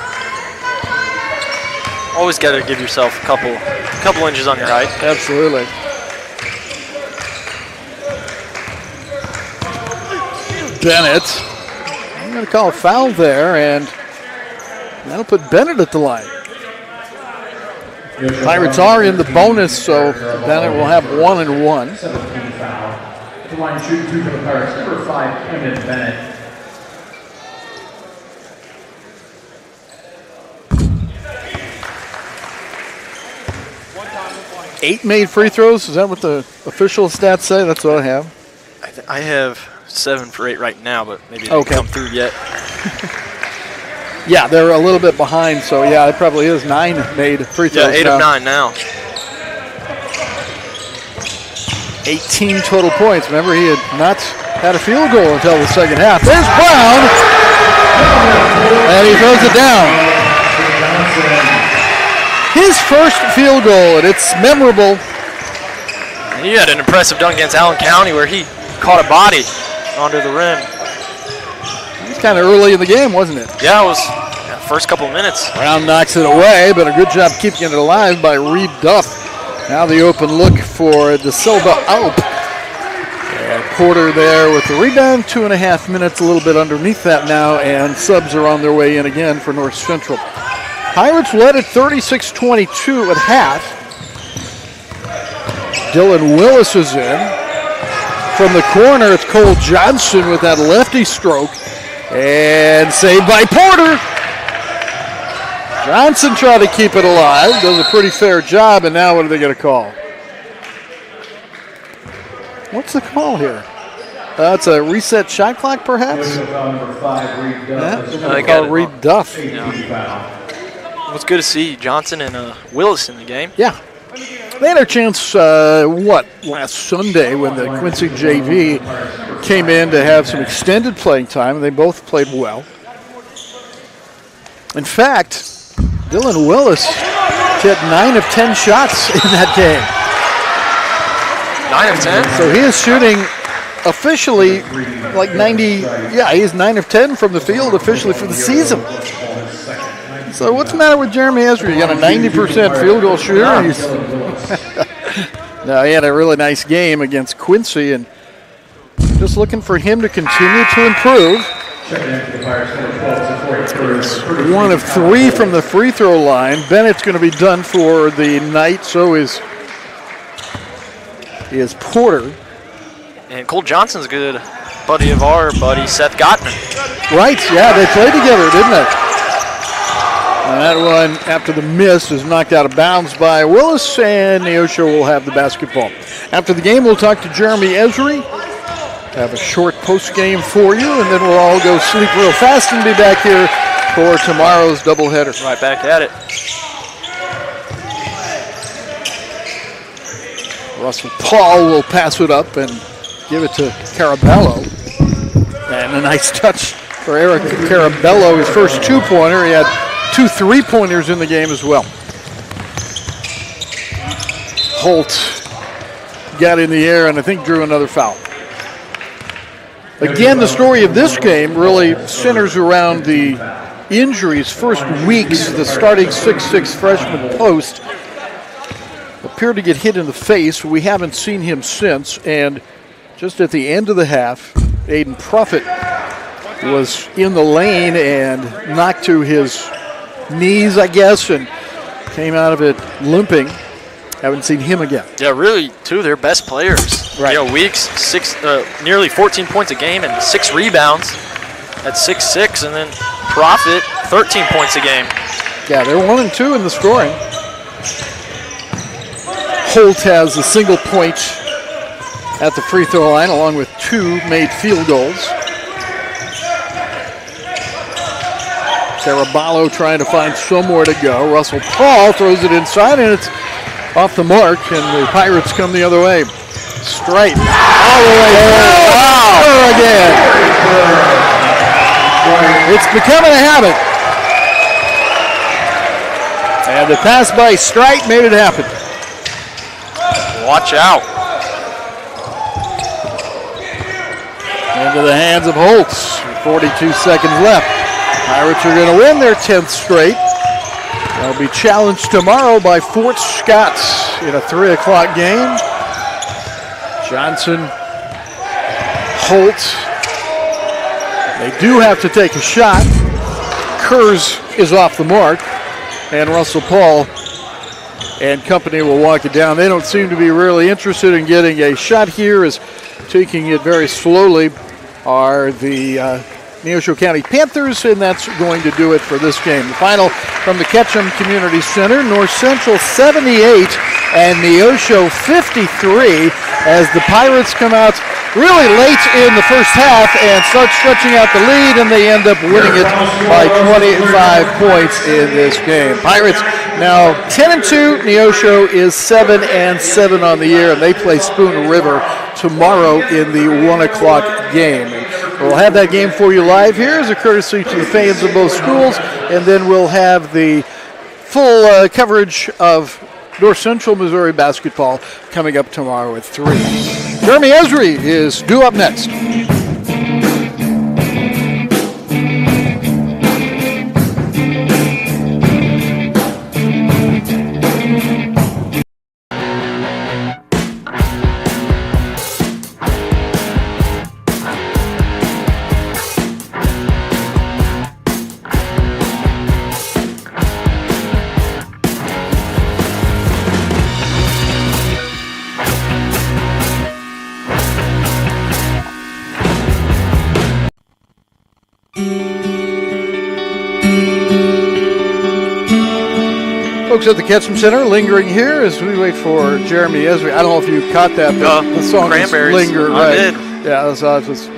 Always got to give yourself a couple inches on your height. Absolutely. Bennett, I'm going to call a foul there, and that'll put Bennett at the line. Pirates are in the bonus, so Bennett will have 1 and 1. At the line, shooting 2 for the Pirates, number 5, Kevin Bennett. Eight made free throws. Is that what the official stats say? That's what I have. I have 7 for 8 right now, but maybe they haven't come through yet. Yeah, they're a little bit behind, so yeah, it probably is 9 made free throws. Yeah, 8 of 9 now. 18 total points. Remember, he had not had a field goal until the second half. There's Brown, and he throws it down. His first field goal, and it's memorable. And he had an impressive dunk against Allen County where he caught a body under the rim. It was kind of early in the game, wasn't it? Yeah, it was first couple of minutes. Brown knocks it away, but a good job keeping it alive by Reed Duff. Now the open look for De Silva Alp. And Porter there with the rebound. 2.5 minutes, a little bit underneath that now, and subs are on their way in again for North Central. Pirates led at 36-22 at half. Dylan Willis is in. From the corner, it's Cole Johnson with that lefty stroke. And saved by Porter. Johnson tried to keep it alive. Does a pretty fair job, and now what are they going to call? What's the call here? That's a reset shot clock, perhaps? Yeah, they call Reed Duff. Yeah. Well, it's good to see Johnson and Willis in the game. Yeah. They had a chance, last Sunday when the Quincy JV came in to have some extended playing time, and they both played well. In fact, Dylan Willis hit 9 of 10 shots in that game. 9 of 10? So he is shooting officially like 90, he's 9 of 10 from the field officially for the season. So what's the matter with Jeremy Ezra? You got a 90% field goal shooter? No, he had a really nice game against Quincy, and just looking for him to continue to improve. He's 1 of 3 from the free throw line. Bennett's going to be done for the night, so is Porter. And Cole Johnson's a good buddy of our buddy Seth Gottman. Right, yeah, they played together, didn't they? And that one, after the miss, is knocked out of bounds by Willis, and Neosho will have the basketball. After the game, we'll talk to Jeremy Esri, have a short post game for you, and then we'll all go sleep real fast and be back here for tomorrow's doubleheader. Right back at it. Russell Paul will pass it up and give it to Carabello. And a nice touch for Eric Carabello, his first two-pointer. He had 2 3-pointers in the game as well. Holt got in the air and I think drew another foul. Again, the story of this game really centers around the injuries. First weeks, the starting 6'6" freshman post appeared to get hit in the face. We haven't seen him since, and just at the end of the half, Aiden Profit was in the lane and knocked to his knees, I guess, and came out of it limping. Haven't seen him again. Yeah, really, two of their best players. Right. You know, Weeks, nearly 14 points a game and 6 rebounds at 6'6", and then Profit, 13 points a game. Yeah, they're 1 and 2 in the scoring. Holt has a single point at the free throw line, along with 2 made field goals. Caraballo trying to find somewhere to go. Russell Paul throws it inside, and it's off the mark, and the Pirates come the other way. Straight all the way through again. It's becoming a habit. And the pass by Strite made it happen. Watch out. Into the hands of Holtz. 42 seconds left. Pirates are going to win their 10th straight. They'll be challenged tomorrow by Fort Scott in a 3 o'clock game. Johnson, Holt. They do have to take a shot. Kurz is off the mark. And Russell Paul and company will walk it down. They don't seem to be really interested in getting a shot here, as taking it very slowly are the Neosho County Panthers, and that's going to do it for this game. The final from the Ketchum Community Center, North Central 78 and Neosho 53, as the Pirates come out really late in the first half and start stretching out the lead, and they end up winning it by 25 points in this game. Pirates now 10-2. Neosho is 7-7 on the year, and they play Spoon River tomorrow in the 1 o'clock game. And we'll have that game for you live here as a courtesy to the fans of both schools, and then we'll have the full coverage of North Central Missouri basketball coming up tomorrow at 3. Jeremy Esri is due up next. Folks at the Ketchum Center lingering here as we wait for Jeremy Esri. I don't know if you caught that, but the song is Linger. I did. Yeah,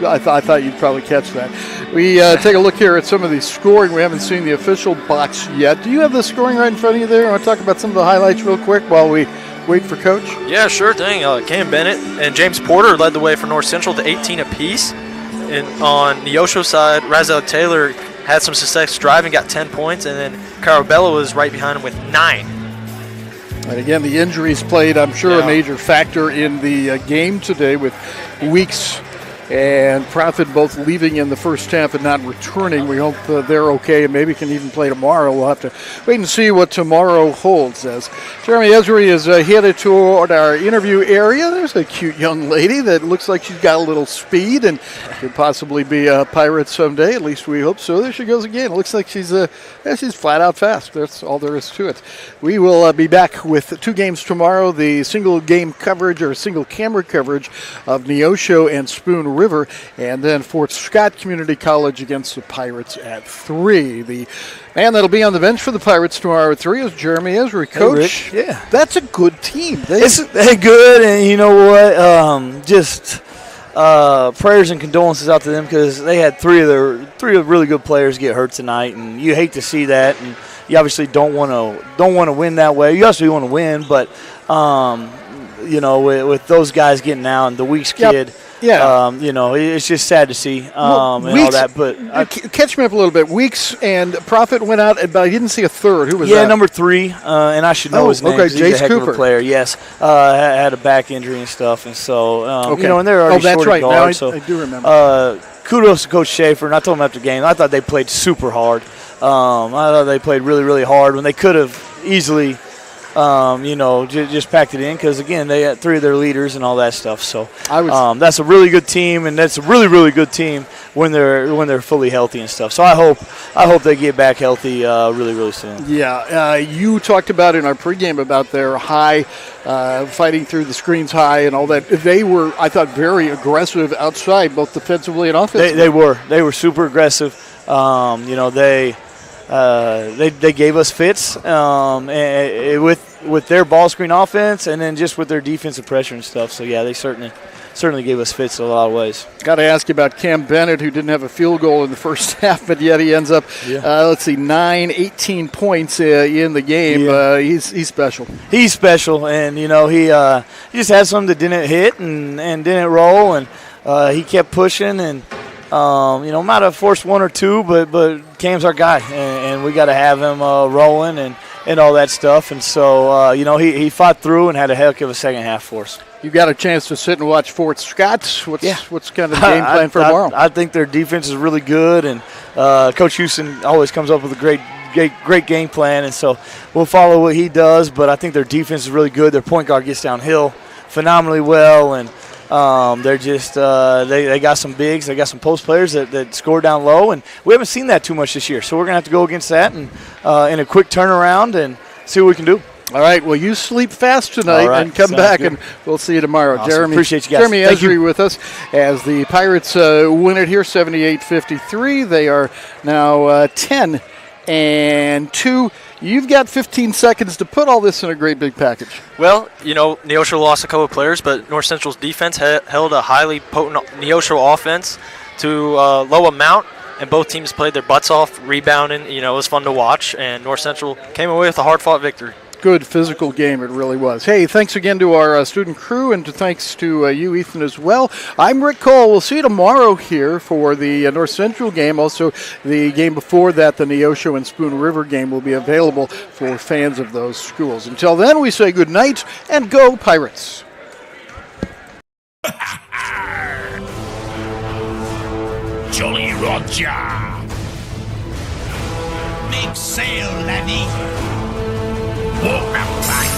I thought you'd probably catch that. We take a look here at some of the scoring. We haven't seen the official box yet. Do you have the scoring right in front of you there? I want to talk about some of the highlights real quick while we wait for Coach. Yeah, sure thing. Cam Bennett and James Porter led the way for North Central to 18 apiece. And on Neosho side, Razel Taylor had some success driving, got 10 points, and then Carabello was right behind him with 9. And again, the injuries played, I'm sure, a major factor in the game today, with Weeks and Profit both leaving in the first half and not returning. We hope they're okay and maybe can even play tomorrow. We'll have to wait and see what tomorrow holds. As Jeremy Esri is headed toward our interview area, there's a cute young lady that looks like she's got a little speed and could possibly be a Pirate someday. At least we hope so. There she goes again. It looks like she's flat out fast. That's all there is to it. We will be back with 2 games tomorrow, the single game coverage or single camera coverage of Neosho and Spoon River, and then Fort Scott Community College against the Pirates at 3. The man that'll be on the bench for the Pirates tomorrow at 3 is Jeremy Esri. Coach, yeah, That's a good team. They're good, and you know what? prayers and condolences out to them because they had three of really good players get hurt tonight, and you hate to see that. And you obviously don't want to win that way. You obviously want to win, but you know, with those guys getting out and the Weeks kid. Yeah. You know, it's just sad to see and all that. But catch me up a little bit. Weeks and Prophet went out, but I didn't see a third. Who was that? Yeah, number 3, and I should know his name. Okay, 'cause he's a Jace heck of a Cooper. player. Yes, had a back injury and stuff, and so you know, and they're already that's short right. of Now guard. So I do remember. Kudos to Coach Schaefer, and I told him after the game, I thought they played super hard. I thought they played really, really hard when they could have easily. You know, just packed it in because, again, they had 3 of their leaders and all that stuff. So that's a really good team, and that's a really, really good team when they're fully healthy and stuff. So I hope they get back healthy really, really soon. Yeah, you talked about in our pregame about their high, fighting through the screens high and all that. They were, I thought, very aggressive outside, both defensively and offensively. They were super aggressive. You know, they gave us fits with their ball screen offense, and then just with their defensive pressure and stuff. So yeah, they certainly gave us fits in a lot of ways. Got to ask you about Cam Bennett, who didn't have a field goal in the first half, but yet he ends up, 18 points in the game. Yeah. He's special. He's special, and you know he just had some that didn't hit and didn't roll, and he kept pushing and. You know, might have forced 1 or 2, but Cam's our guy, and we got to have him rolling and all that stuff. And so, you know, he fought through and had a heck of a second half for us. You got a chance to sit and watch Fort Scott. What's kind of the game plan for tomorrow? I think their defense is really good, and Coach Houston always comes up with a great game plan, and so we'll follow what he does. But I think their defense is really good. Their point guard gets downhill phenomenally well, and they're just they got some bigs, they got some post players that score down low, and we haven't seen that too much this year. So we're gonna have to go against that and in a quick turnaround and see what we can do. All right. Well, you sleep fast tonight and come back, and weul see you tomorrow. Awesome. Jeremy, Appreciate you guys. Jeremy Esri with us as the Pirates win it here, 78-53. They are now 10-2. You've got 15 seconds to put all this in a great big package. Well, you know, Neosho lost a couple of players, but North Central's defense held a highly potent Neosho offense to a low amount, and both teams played their butts off, rebounding. You know, it was fun to watch, and North Central came away with a hard-fought victory. Good physical game, it really was. Hey, thanks again to our student crew, and thanks to you, Ethan, as well. I'm Rick Cole. We'll see you tomorrow here for the North Central game. Also, the game before that, the Neosho and Spoon River game, will be available for fans of those schools. Until then, we say good night and go Pirates. Jolly Roger! Make sail, laddie! Walk that plank!